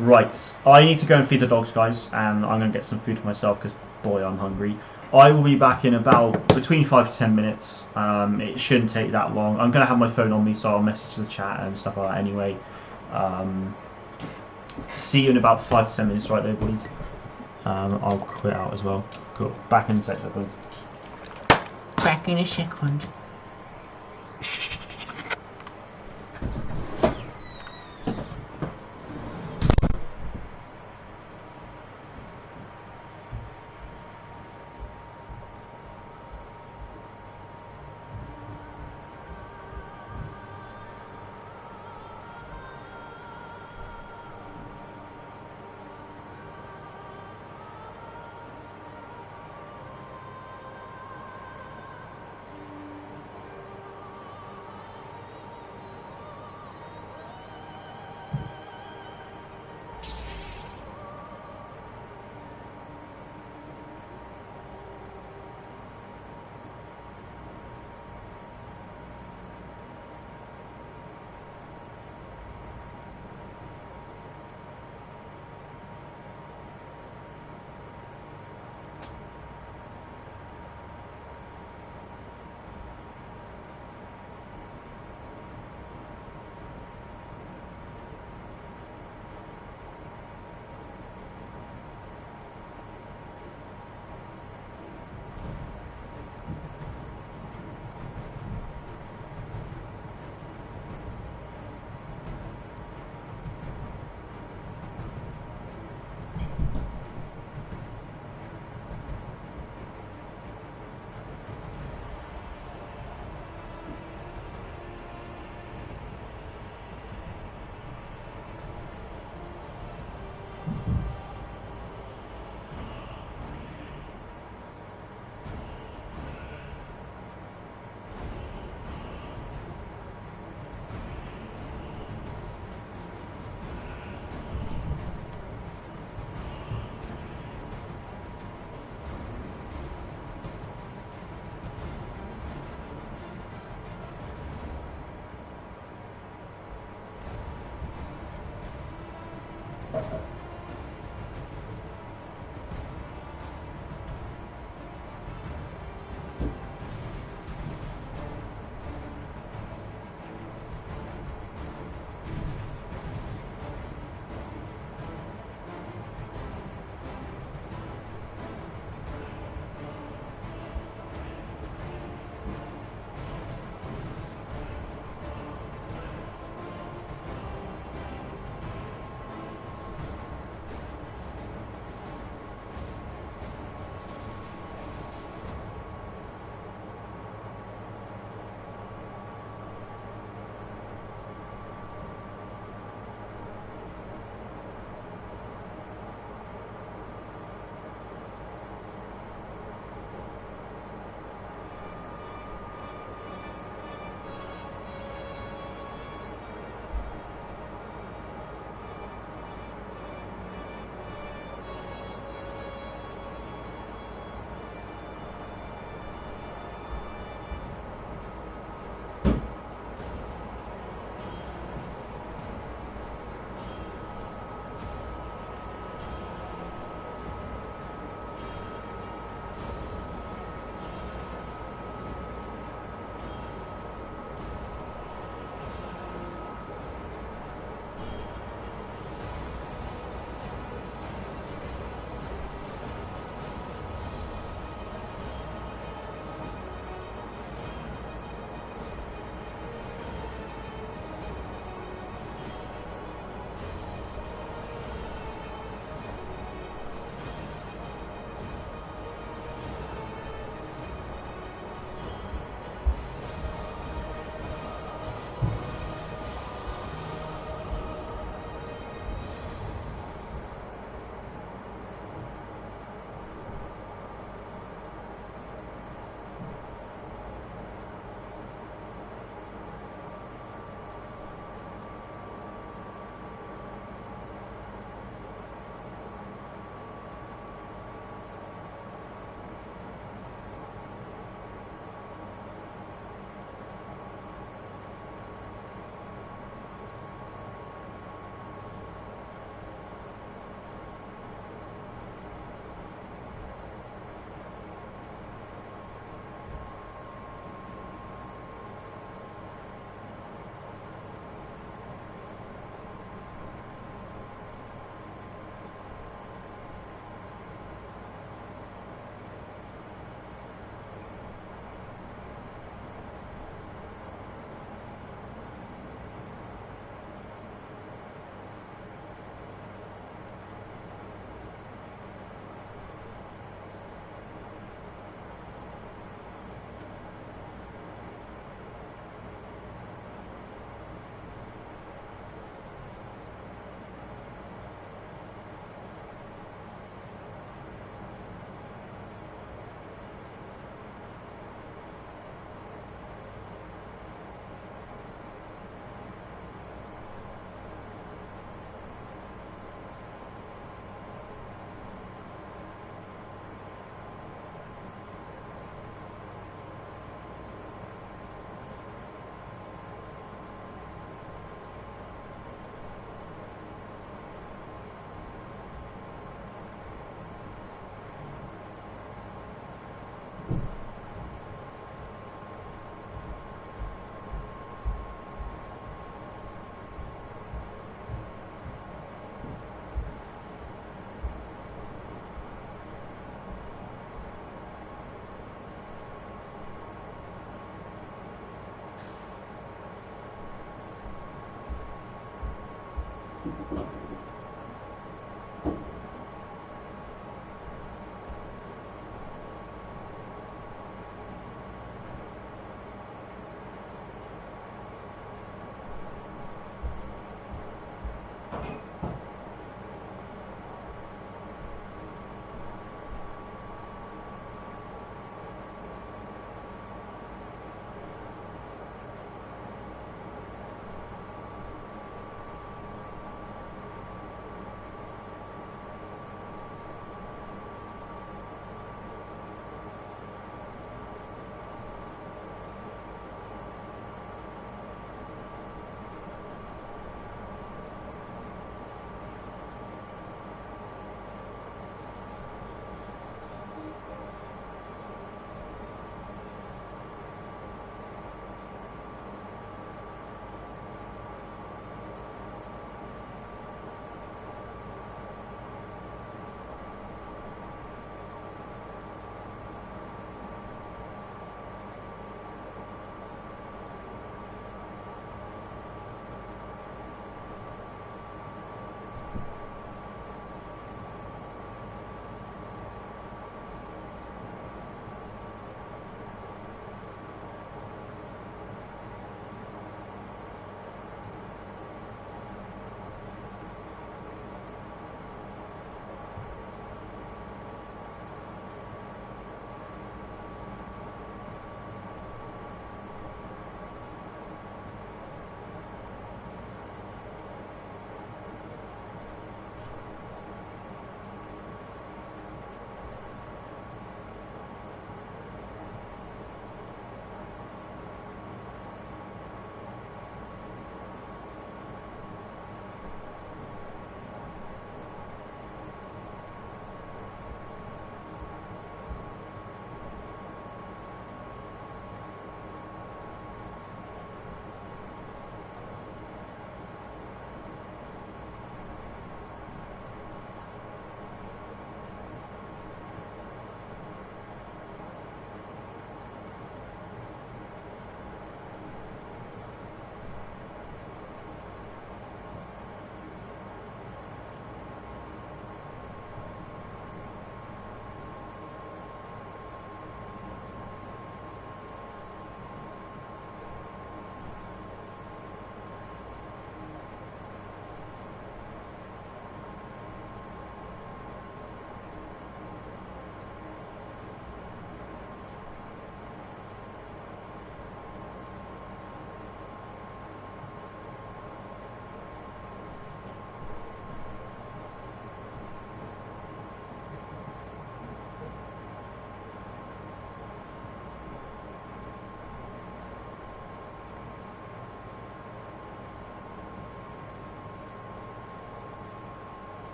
Right, I need to go and feed the dogs, guys, and I'm going to get some food for myself because, boy, I'm hungry. I will be back in about between 5 to 10 minutes. It shouldn't take that long. I'm going to have my phone on me, so I'll message the chat and stuff like that anyway. See you in about 5 to 10 minutes, right there, boys. I'll quit out as well. Cool. Back in a sec, boys. Back in a second.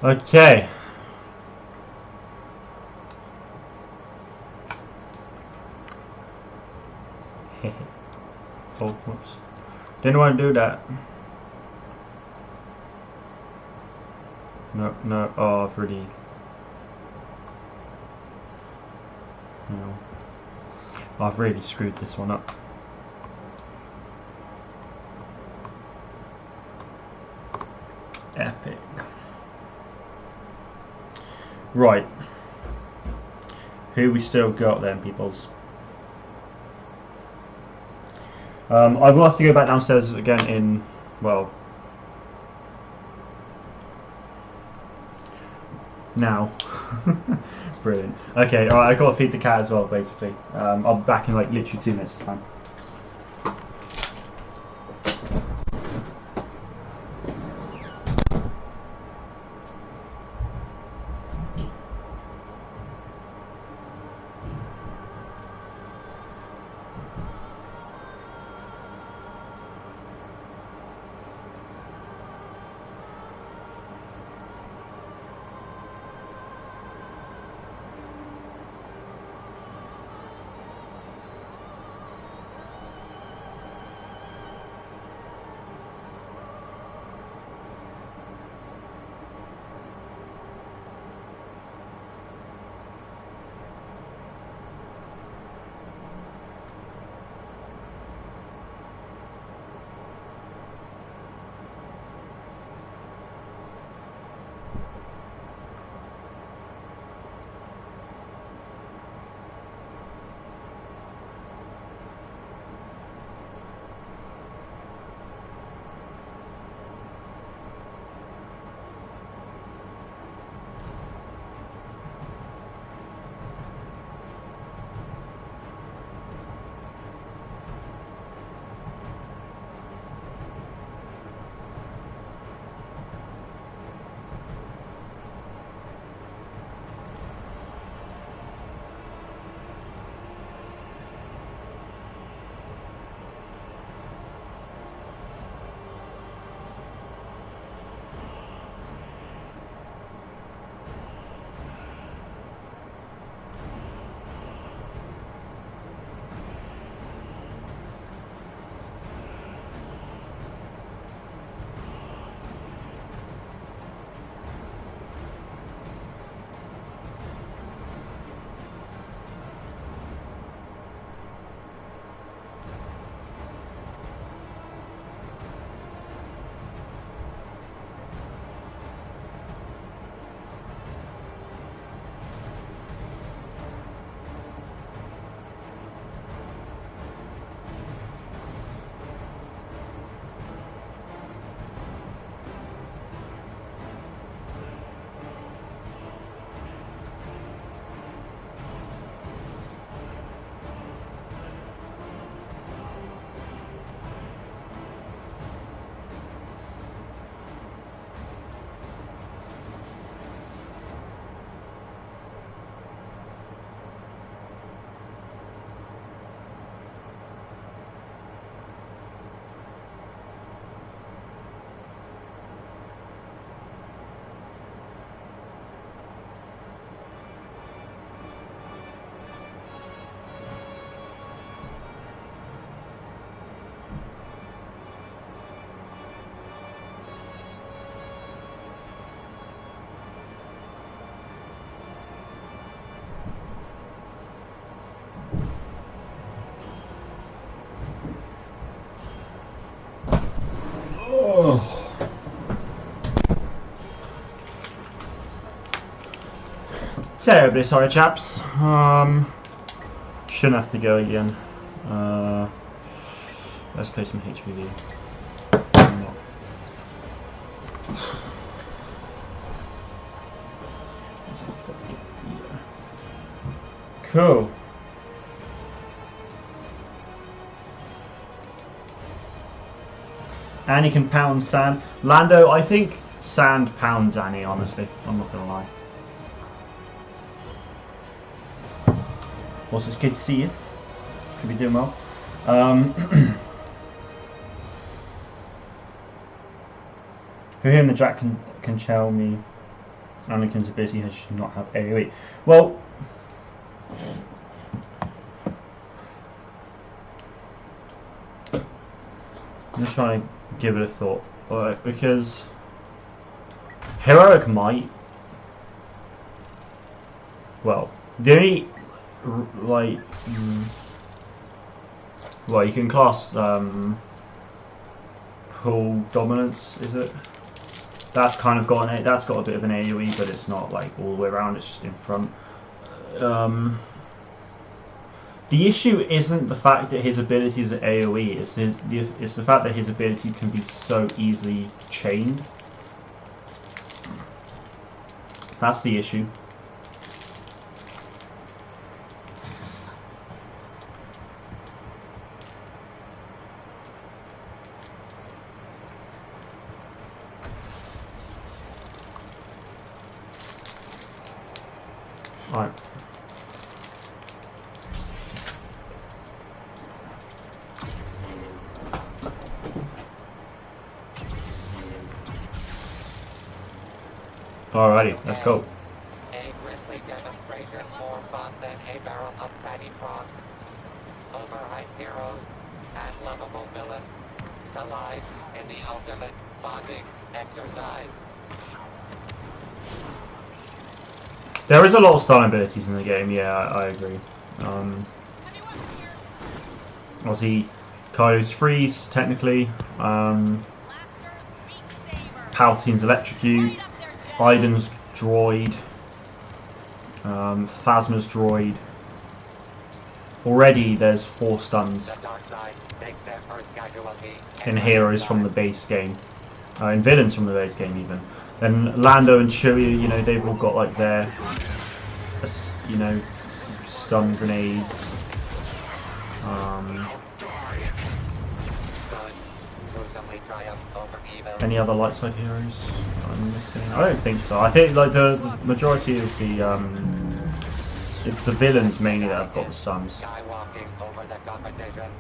Okay. Oh, whoops. Didn't want to do that. No, no. Oh, I've really. No. I've really screwed this one up. Epic. Right. Who we still got then, peoples? I will have to go back downstairs again in, well, now. Brilliant. Okay, alright, I've got to feed the cat as well, basically. I'll be back in like literally 2 minutes time. Terribly sorry, chaps. Shouldn't have to go again. Let's play some HPV. Cool. Annie can pound Sand. Lando, I think Sand pounds Annie, honestly. I'm not gonna lie. Also, it's good to see you. Could be doing well. Who here in the chat can tell me Anakin's ability should not have AoE? Well, I'm just trying to give it a thought, alright? Because Heroic might. Well, the only like, well, you can class pull dominance, is it? That's kind of got that's got a bit of an AoE, but it's not like all the way around. It's just in front. The issue isn't the fact that his abilities are AoE. It's the fact that his ability can be so easily chained. That's the issue. Alright. Alrighty, let's go. A grisly demonstration more fun than a barrel of Battlefront. Overhyped heroes and lovable villains collide in the ultimate bonding exercise. There is a lot of stun abilities in the game, yeah, I agree. Obviously, Kylo's freeze, technically. Palpatine's electrocute. Iden's droid. Phasma's droid. Already there's 4 stuns The dark side takes their first casualty in heroes from the base game. In villains from the base game, even. Then Lando and Chewie, you know, they've all got like their, you know, stun grenades. Good. Gruesomely triumphs over evil. Any other light side heroes I'm missing? I don't think so. I think like the majority of the it's the villains mainly that have got the stuns. Skywalking over the competition.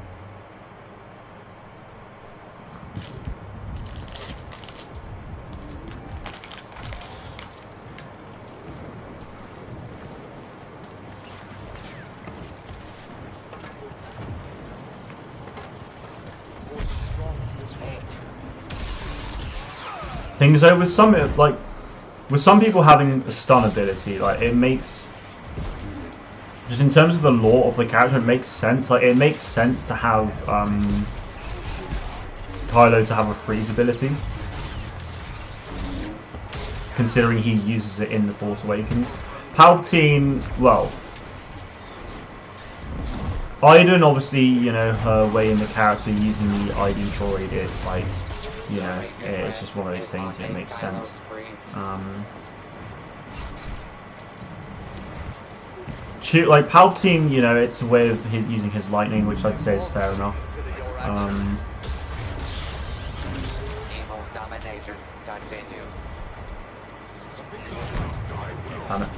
Things though with some people having a stun ability, like it makes, just in terms of the lore of the character, it makes sense. Like it makes sense to have Kylo to have a freeze ability, considering he uses it in The Force Awakens. Palpatine, well, Iden obviously, you know, her way in the character using the ID droid, it's like, you know, it's just one of those things, it makes sense. Like Palpatine, you know, it's a way of using his lightning, which, like I say, is fair enough. Evil's domination continues. Damn it.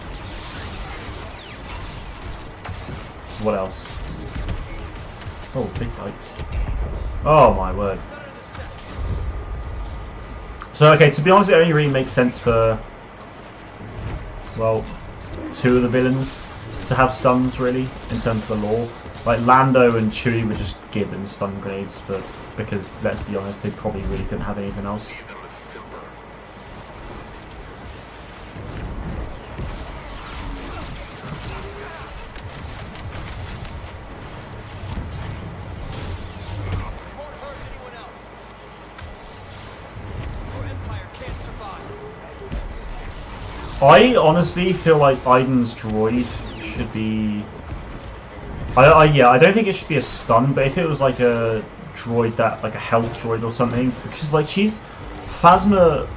What else? Oh, big bikes. Oh my word. So, okay, to be honest, it only really makes sense for, well, 2 of the villains to have stuns, really, in terms of the lore. Like, Lando and Chewie were just given stun grenades because, let's be honest, they probably really couldn't have anything else. I honestly feel like Iden's droid should be. Yeah, I don't think it should be a stun, but if it was like a droid that, like a health droid or something, because like Phasma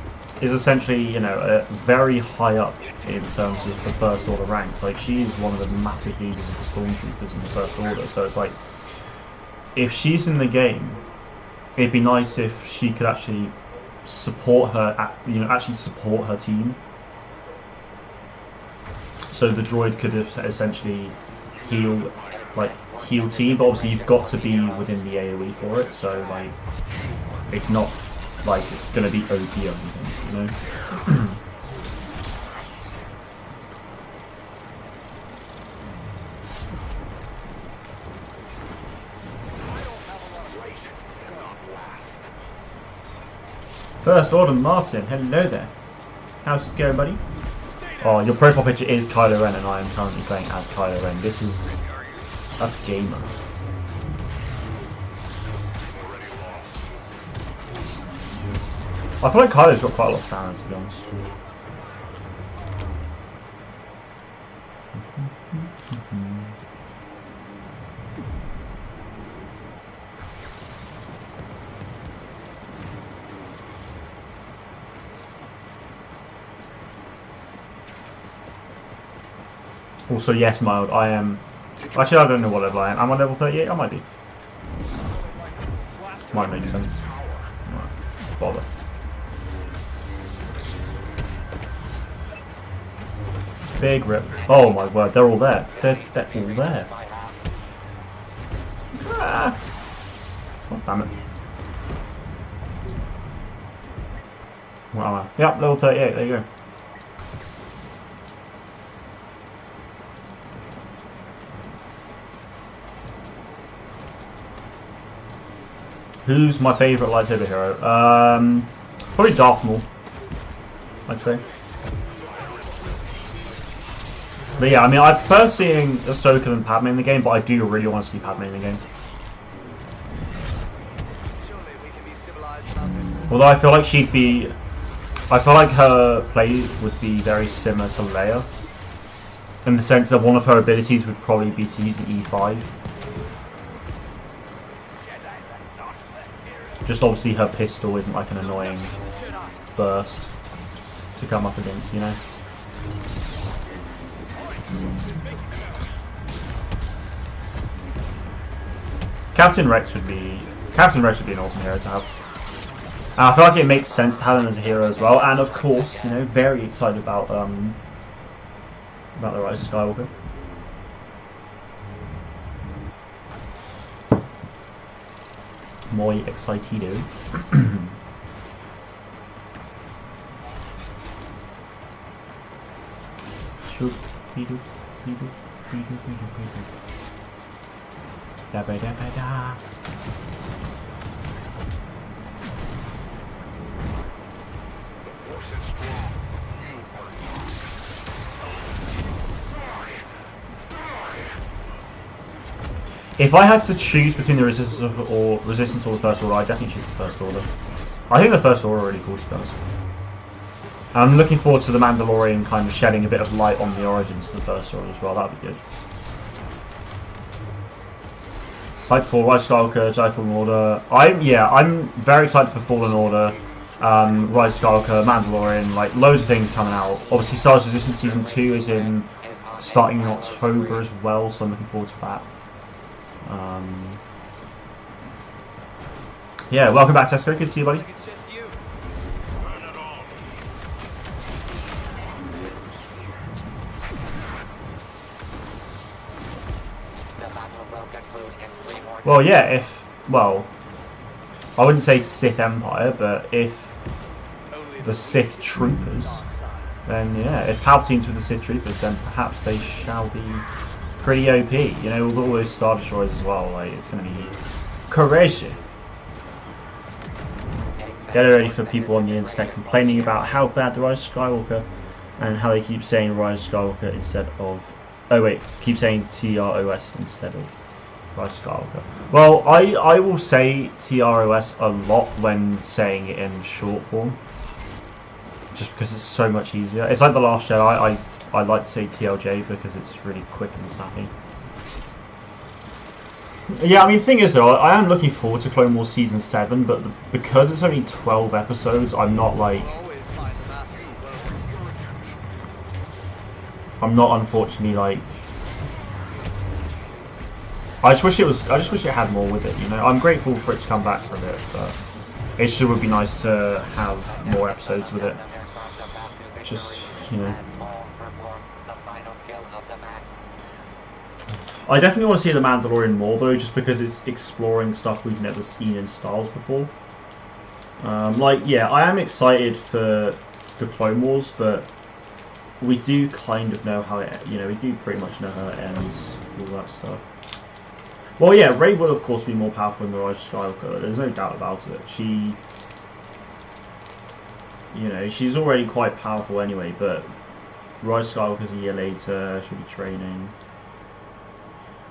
is essentially, you know, very high up in terms of the First Order ranks. Like she's one of the massive leaders of the Stormtroopers in the First Order. So it's like, if she's in the game, it'd be nice if she could actually support her, you know, actually support her team. So the droid could essentially heal team, but obviously you've got to be within the AoE for it. So like, it's not like it's going to be OP or anything, you know. First Order Martin, hello there. How's it going, buddy? Oh, your profile picture is Kylo Ren, and I am currently playing as Kylo Ren. That's gamer. I feel like Kylo's got quite a lot of stamina, to be honest. Also, yes, mild. I am. Actually, I don't know what level I am. Am I level 38? I might be. Might make sense. Right. Bother. Big rip. Oh my word, they're all there. They're all there. Ah. Oh, damn it. What am I? Yep, level 38, there you go. Who's my favourite lightsaber hero? Probably Darth Maul, I'd say. But yeah, I mean, I prefer seeing Ahsoka than Padme in the game, but I do really want to see Padme in the game. Although I feel like she'd be... I feel like her play would be very similar to Leia, in the sense that one of her abilities would probably be to use an E5. Just obviously her pistol isn't like an annoying burst to come up against, you know? Captain Rex would be an awesome hero to have. And I feel like it makes sense to have him as a hero as well, and of course, you know, very excited about the Rise of Skywalker. Muy excitado. Da ba da ba da. If I had to choose between the Resistance or the First Order, I'd definitely choose the First Order. I think the First Order are really cool, to be honest. I'm looking forward to the Mandalorian kind of shedding a bit of light on the origins of the First Order as well. That'd be good. Fightful, Rise of Skywalker, Jedi Fallen Order. I'm very excited for Fallen Order, Rise of Skywalker, Mandalorian, like loads of things coming out. Obviously, Star Wars Resistance Season 2 is starting in October as well, so I'm looking forward to that. Yeah, welcome back, Tesco. Good to see you, buddy. Well, yeah, I wouldn't say Sith Empire, but if the Sith Troopers, then yeah, if Palpatine's with the Sith Troopers, then perhaps they shall be pretty OP, you know, with all those Star Destroyers as well. Like, it's going to be crazy. Get ready for people on the internet complaining about how bad the Rise of Skywalker, and how they keep saying Rise of Skywalker instead of... Oh wait, keep saying TROS instead of Rise of Skywalker. Well, I will say TROS a lot when saying it in short form, just because it's so much easier. It's like The Last Jedi. I like to say TLJ because it's really quick and snappy. Yeah, I mean, the thing is though, I am looking forward to Clone Wars Season 7, but because it's only 12 episodes, I'm not unfortunately like... I just wish it had more with it, you know. I'm grateful for it to come back for a bit, but it sure would be nice to have more episodes with it. Just, you know. I definitely want to see The Mandalorian more though, just because it's exploring stuff we've never seen in Star Wars before. Like, yeah, I am excited for the Clone Wars, but we do kind of know how it, you know, we do pretty much know how it ends, all that stuff. Well, yeah, Rey will of course be more powerful in the Rise of Skywalker. There's no doubt about it. She, you know, she's already quite powerful anyway, but Rise of Skywalker's a year later. She'll be training.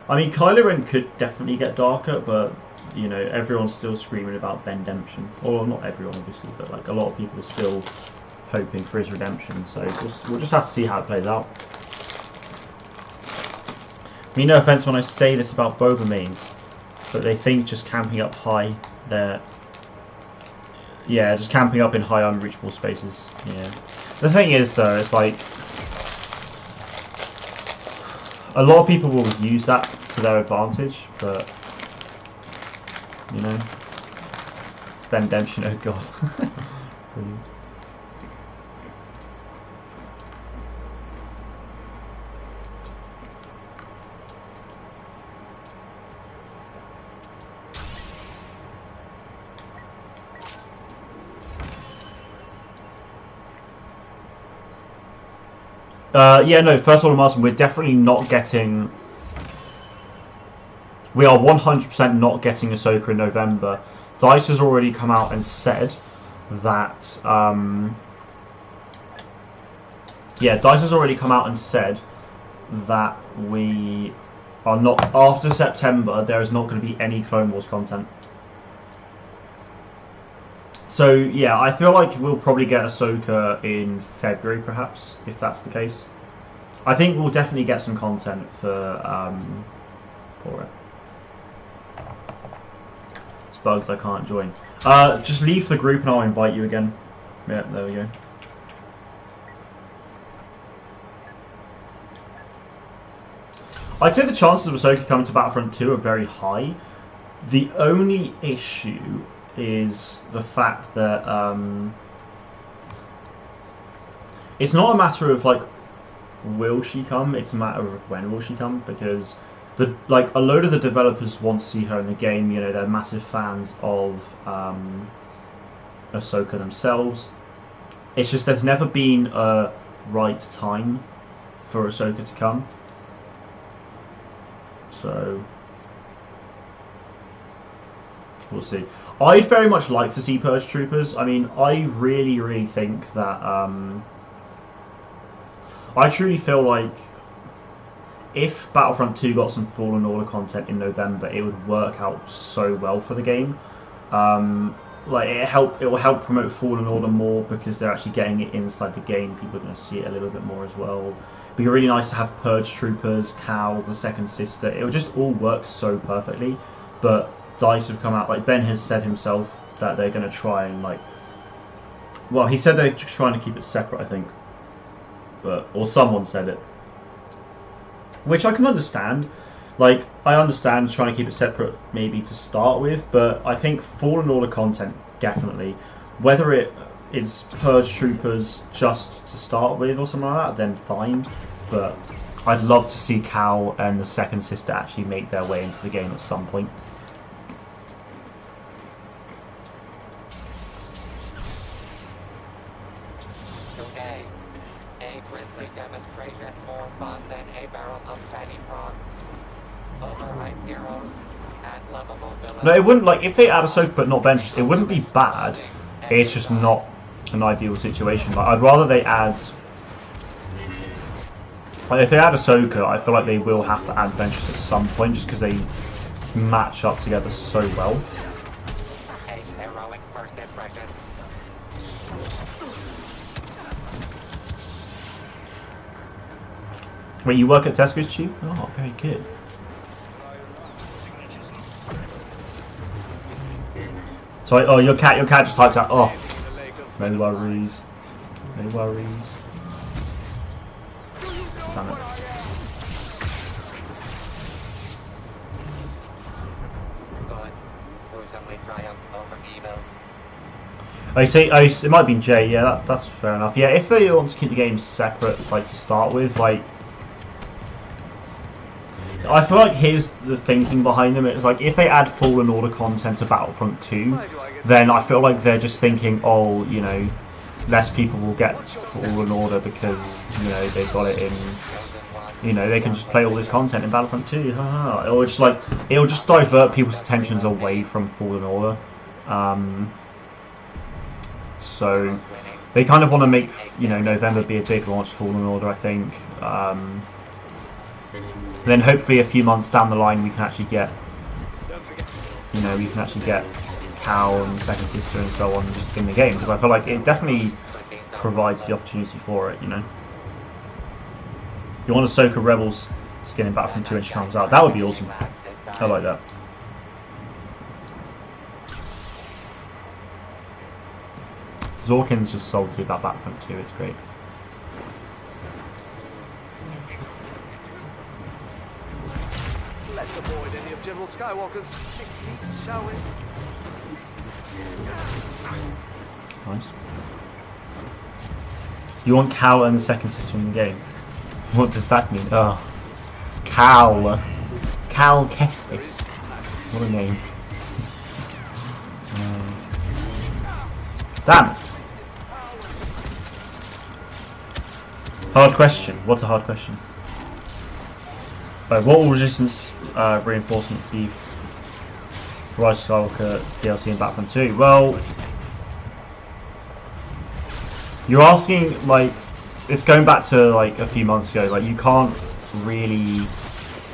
I mean, Kylo Ren could definitely get darker, but, you know, everyone's still screaming about Bendemption. Or not everyone, obviously, but, like, a lot of people are still hoping for his redemption, so we'll just have to see how it plays out. I mean, no offense when I say this about Boba mains, but they think just camping up high, yeah, just camping up in high unreachable spaces, yeah. The thing is, though, it's like... A lot of people will use that to their advantage, but you know, Ben Demption, oh god. Brilliant. Yeah, no, first of all, Martin, we're definitely not getting... We are 100% not getting Ahsoka in November. DICE has already come out and said that... yeah, DICE has already come out and said that we are not... After September, there is not going to be any Clone Wars content. So, yeah, I feel like we'll probably get Ahsoka in February, perhaps, if that's the case. I think we'll definitely get some content for it. It's bugged, I can't join. Just leave the group and I'll invite you again. Yeah, there we go. I'd say the chances of Ahsoka coming to Battlefront 2 are very high. The only issue is the fact that it's not a matter of like will she come, it's a matter of when will she come, because a load of the developers want to see her in the game. You know, they're massive fans of Ahsoka themselves. It's just there's never been a right time for Ahsoka to come, so we'll see. I'd very much like to see Purge Troopers. I mean, I really think that I truly feel like if Battlefront 2 got some Fallen Order content in November, it would work out so well for the game. Like it will help promote Fallen Order more because they're actually getting it inside the game. People are going to see it a little bit more as well. It'd be really nice to have Purge Troopers, Cal, the Second Sister. It would just all work so perfectly. But DICE have come out, like Ben has said himself, that they're going to try and well, he said they're just trying to keep it separate, I think, or someone said it, which I can understand. Like, I understand trying to keep it separate maybe to start with, but I think Fallen Order content, definitely, whether it is Purge Troopers just to start with or something like that, then fine, but I'd love to see Cal and the Second Sister actually make their way into the game at some point. Today, a grisly demonstration more fun than a barrel of fatty frogs. Overhyped heroes and lovable villains. No, it wouldn't, like, if they add Ahsoka but not Bench, it wouldn't be bad. It's just not an ideal situation. Like, I'd rather they add... Like, if they add Ahsoka, I feel like they will have to add Ventress at some point, just because they match up together so well. A heroic first impression. Wait, you work at Tesco's, Chief? Oh, very good. Sorry, oh, your cat just typed out, oh, no worries. No worries. Damn it. Good. Gruesomely triumphs over evil. I see. It might have been Jay. Yeah, that's fair enough. Yeah, if they want to keep the game separate, like to start with, like, I feel like here's the thinking behind them. It's like if they add Fallen Order content to Battlefront 2, then I feel like they're just thinking, oh, you know, less people will get Fallen Order because, you know, they've got it in, you know, they can just play all this content in Battlefront 2. Or just like it'll just divert people's attentions away from Fallen Order. So they kind of want to make, you know, November be a big launch for Fallen Order, I think. Then hopefully a few months down the line we can actually get, you know, we can actually get Cal and Second Sister and so on just in the game, because I feel like it definitely provides the opportunity for it, you know. If you want to Ahsoka Rebels skin in Battlefront 2 when she comes out, that would be awesome. I like that. Zorkin's just salty about Battlefront 2, it's great. Let's avoid any of General Skywalker's techniques, shall we? Nice. You want Cal and the second system in the game? What does that mean? Oh, Cal. Cal Kestis. What a name. Damn. Hard question. What's a hard question? What will resistance reinforcement be for Rise of Skywalker DLC in Battlefront 2? Well, you're asking, like, it's going back to like a few months ago. Like, you can't really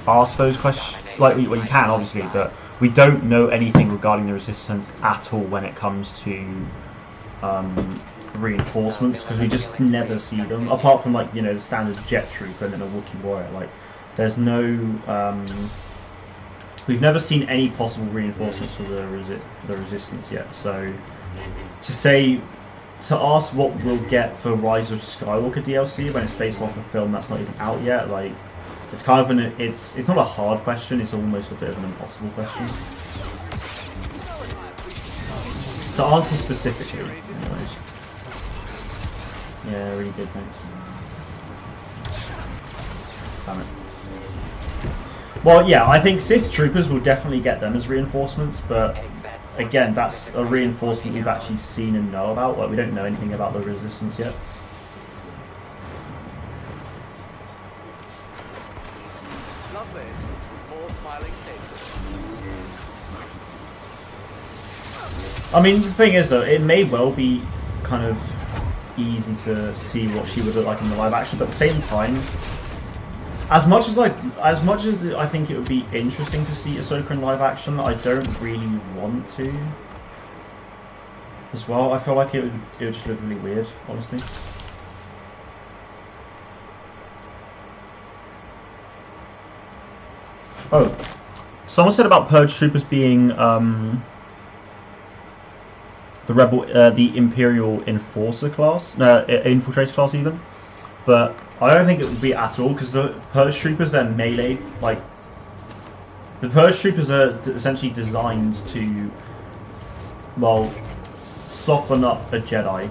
ask those questions. Like, well, you can obviously, but we don't know anything regarding the resistance at all when it comes to reinforcements, because we just never see them apart from, like, you know, the standard jet trooper and then a Wookiee warrior. Like, there's no we've never seen any possible reinforcements for the resistance yet. So to ask what we'll get for Rise of Skywalker DLC when it's based off a film that's not even out yet, like, it's kind of it's not a hard question, it's almost a bit of an impossible question to answer specifically. Anyways. Yeah, really good, thanks. Damn it. Well, yeah, I think Sith Troopers will definitely get them as reinforcements, but again, that's a reinforcement we've actually seen and know about. Like, we don't know anything about the resistance yet. Lovely. More smiling faces. I mean, the thing is, though, it may well be kind of easy to see what she would look like in the live action, but at the same time, as much as I think it would be interesting to see Ahsoka in live action, I don't really want to. As well, I feel like it would just look really weird, honestly. Oh, someone said about Purge Troopers being the the Imperial Enforcer class, Infiltrator class even, but I don't think it would be at all, because the Purge Troopers, they're melee. Like, the Purge Troopers are essentially designed to, well, soften up a Jedi.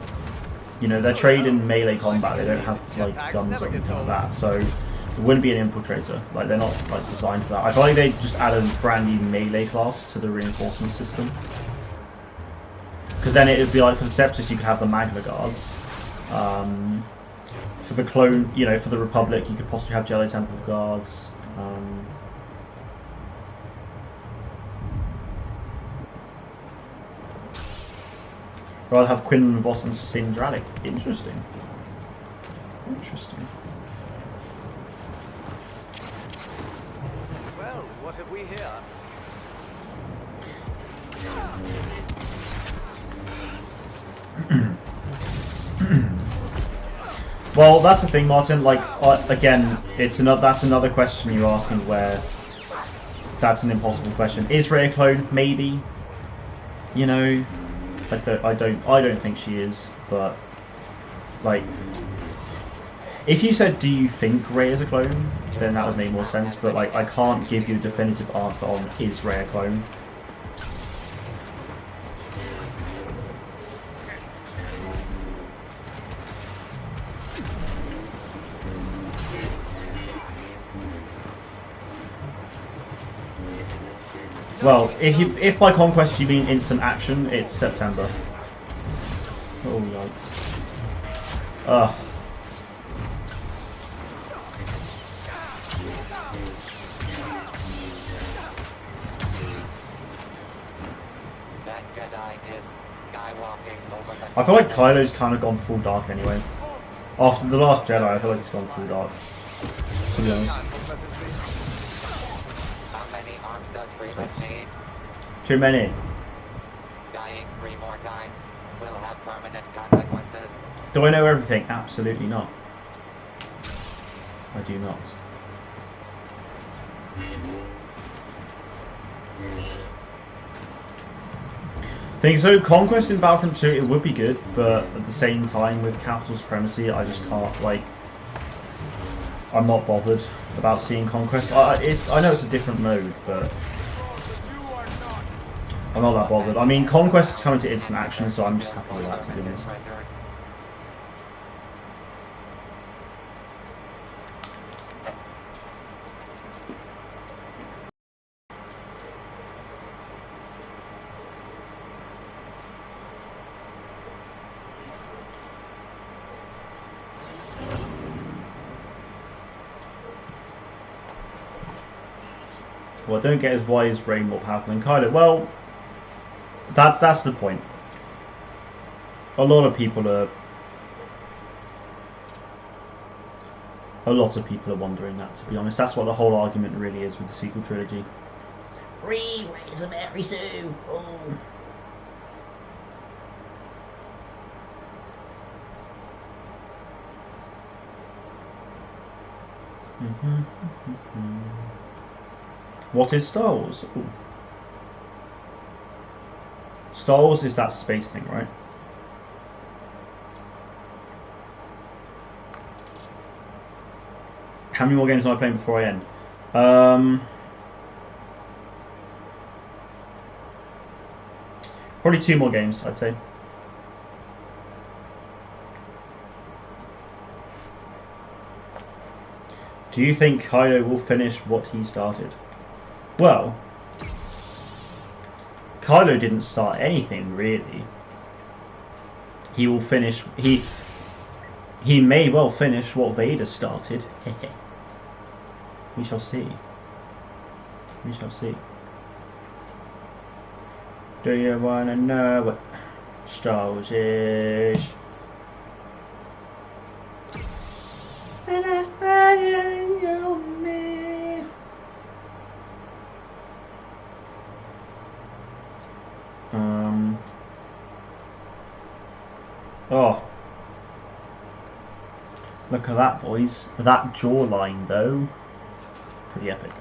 You know, they're trained in melee combat. They don't have like guns or anything like that, so it wouldn't be an infiltrator. Like, they're not like designed for that. I feel like they just add a brand new melee class to the reinforcement system, because then it would be like, for the Separatists you could have the Magna Guards. For the clone, you know, for the Republic, you could possibly have Jedi Temple Guards. Rather have Quinlan Voss and Sindralic. Interesting. Interesting. Well, what have we here? Well, that's the thing, Martin. Like, again, that's another question you're asking, where that's an impossible question. Is Rey a clone? Maybe. You know, I don't think she is. But, like, if you said, "Do you think Rey is a clone?" then that would make more sense. But, like, I can't give you a definitive answer on is Rey a clone. Well, if by conquest you mean instant action, it's September. Oh, yikes. Ugh. That Jedi is skywalking over the... I feel like Kylo's kind of gone full dark anyway. After The Last Jedi, I feel like he's gone full dark, to be honest. How many arms does Grievous need? Too many. Dying 3 more times will have permanent consequences. Do I know everything? Absolutely not. I do not. Think so. Conquest in Battlefront 2, it would be good, but at the same time, with capital supremacy, I just can't, like, I'm not bothered about seeing Conquest. I know it's a different mode, but I'm not that bothered. I mean, Conquest is coming to instant action, so I'm just happy with that, to be honest. Well, I don't get why is Rey more powerful than Kylo. Well, that's the point. A lot of people are wondering that, to be honest. That's what the whole argument really is with the sequel trilogy. Rey, where's a Mary Sue? Oh. What is Star Wars? Ooh. Star Wars is that space thing, right? How many more games am I playing before I end? Probably 2 more games, I'd say. Do you think Kylo will finish what he started? Well, Kylo didn't start anything really. He will finish. He may well finish what Vader started. We shall see. We shall see. Do you wanna know what Star Wars is? Oh, look at that, boys. That jawline, though, pretty epic.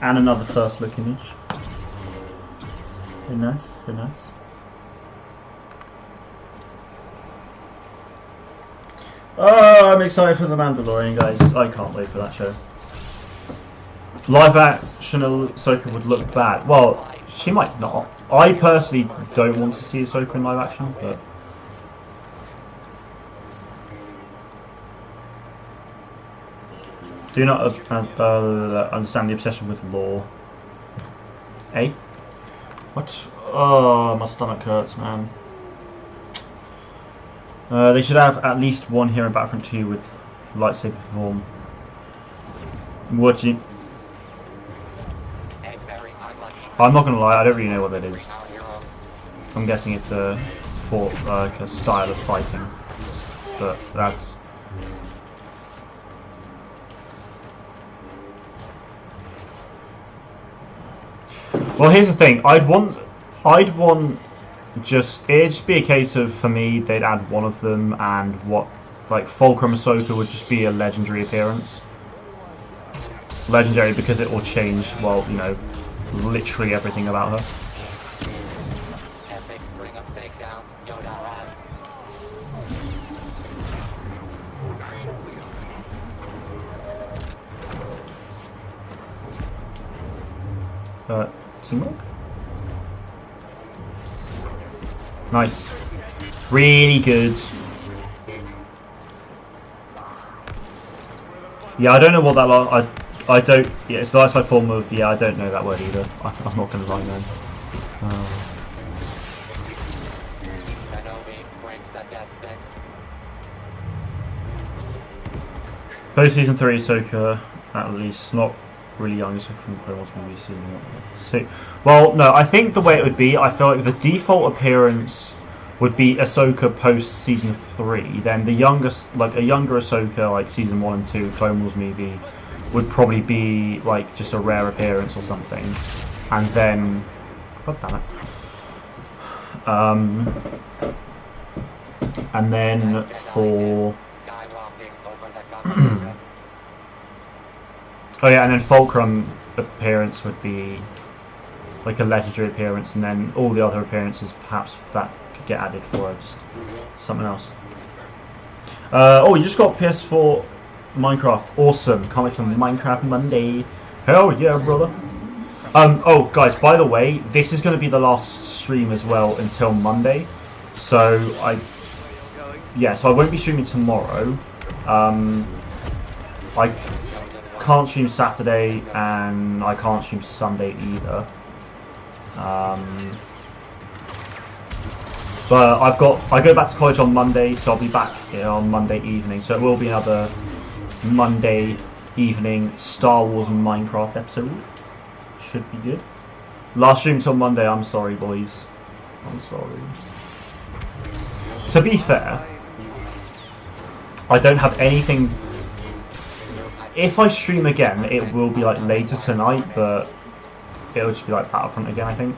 And another first look image. Very nice, very nice. Oh, I'm excited for The Mandalorian, guys. I can't wait for that show. Live action Ahsoka would look bad. Well, she might not. I personally don't want to see Ahsoka in live action, but... Do not understand the obsession with lore. Eh? What? Oh, my stomach hurts, man. They should have at least one hero in Battlefront 2 with lightsaber form. What do you... I'm not gonna lie, I don't really know what that is. I'm guessing it's a style of fighting, but that's... Well, here's the thing. I'd want just it'd just be a case of, for me, they'd add one of them, and what, like, Fulcrum Ahsoka would just be a legendary appearance. Legendary because it will change, well, you know, literally everything about her. Epic string of takedowns, Yoda has. Teamwork? Nice. Really good. Yeah, I don't know what that I don't... Yeah, it's the light side form of... Yeah, I don't know that word either. I'm not going to lie, man. Post season 3 Ahsoka, at least. Not really young Ahsoka from the Clone Wars movie season. So, well, no, I think the way it would be, I feel like the default appearance would be Ahsoka post season 3. Then the youngest, like a younger Ahsoka, like season 1 and 2 Clone Wars movie, would probably be like just a rare appearance or something. And then, god damn it. And then for oh yeah, and then Fulcrum appearance would be like a legendary appearance, and then all the other appearances perhaps that could get added for just something else. Oh, you just got PS4 Minecraft. Awesome. Can't wait for Minecraft Monday. Hell yeah, brother. Oh, guys, by the way, this is going to be the last stream as well until Monday. So, so I won't be streaming tomorrow. I can't stream Saturday, and I can't stream Sunday either. But I go back to college on Monday, so I'll be back on Monday evening. So it will be another Monday evening Star Wars and Minecraft episode. Should be good. Last stream till Monday. I'm sorry, boys. I'm sorry. To be fair, I don't have anything. If I stream again, it will be like later tonight, but it'll just be like Battlefront again, I think.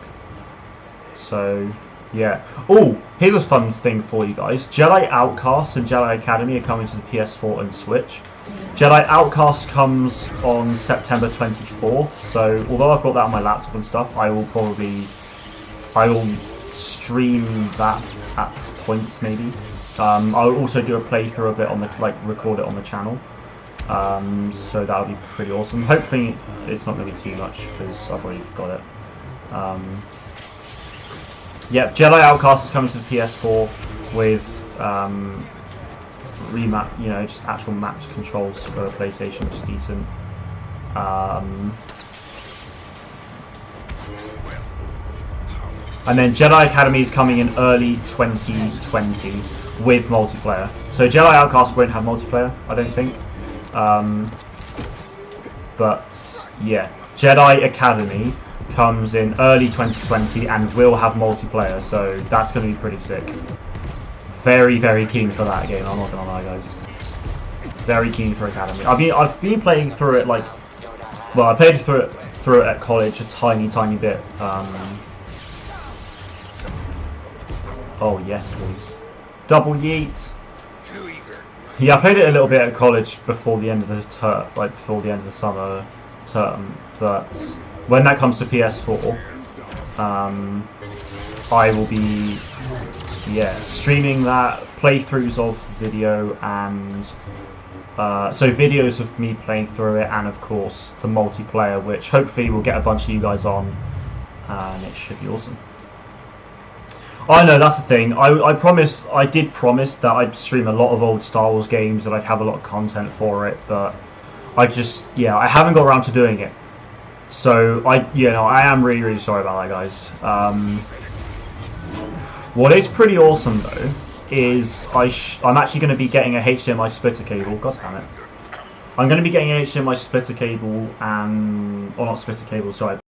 So yeah. Oh, here's a fun thing for you guys. Jedi Outcast and Jedi Academy are coming to the PS4 and Switch. Jedi Outcast comes on September 24th, so although I've got that on my laptop and stuff, I will stream that at points maybe. I'll also do a playthrough of it on the record it on the channel. So that'll be pretty awesome. Hopefully it's not going to be too much because I've already got it. Yeah, Jedi Outcast is coming to the PS4 with remap, just actual mapped controls for PlayStation, which is decent. And then Jedi Academy is coming in early 2020 with multiplayer. So Jedi Outcast won't have multiplayer, I don't think. But yeah, Jedi Academy comes in early 2020 and will have multiplayer, so that's going to be pretty sick. Very, very keen for that game, I'm not going to lie, guys. Very keen for Academy. I've been playing through it I played through it at college a tiny bit. Oh yes, please. Double yeet. Yeah, I played it a little bit at college before the end of the before the end of the summer term, but when that comes to PS4, I will be streaming that, playthroughs of video, and so videos of me playing through it, and of course the multiplayer, which hopefully will get a bunch of you guys on, and it should be awesome. I know, that's the thing. I did promise that I'd stream a lot of old Star Wars games, and I'd have a lot of content for it, but I haven't got around to doing it. So I am really sorry about that, guys. What is pretty awesome though is I'm actually going to be getting a HDMI splitter cable. God damn it! I'm going to be getting a HDMI splitter cable and, or not splitter cable, sorry,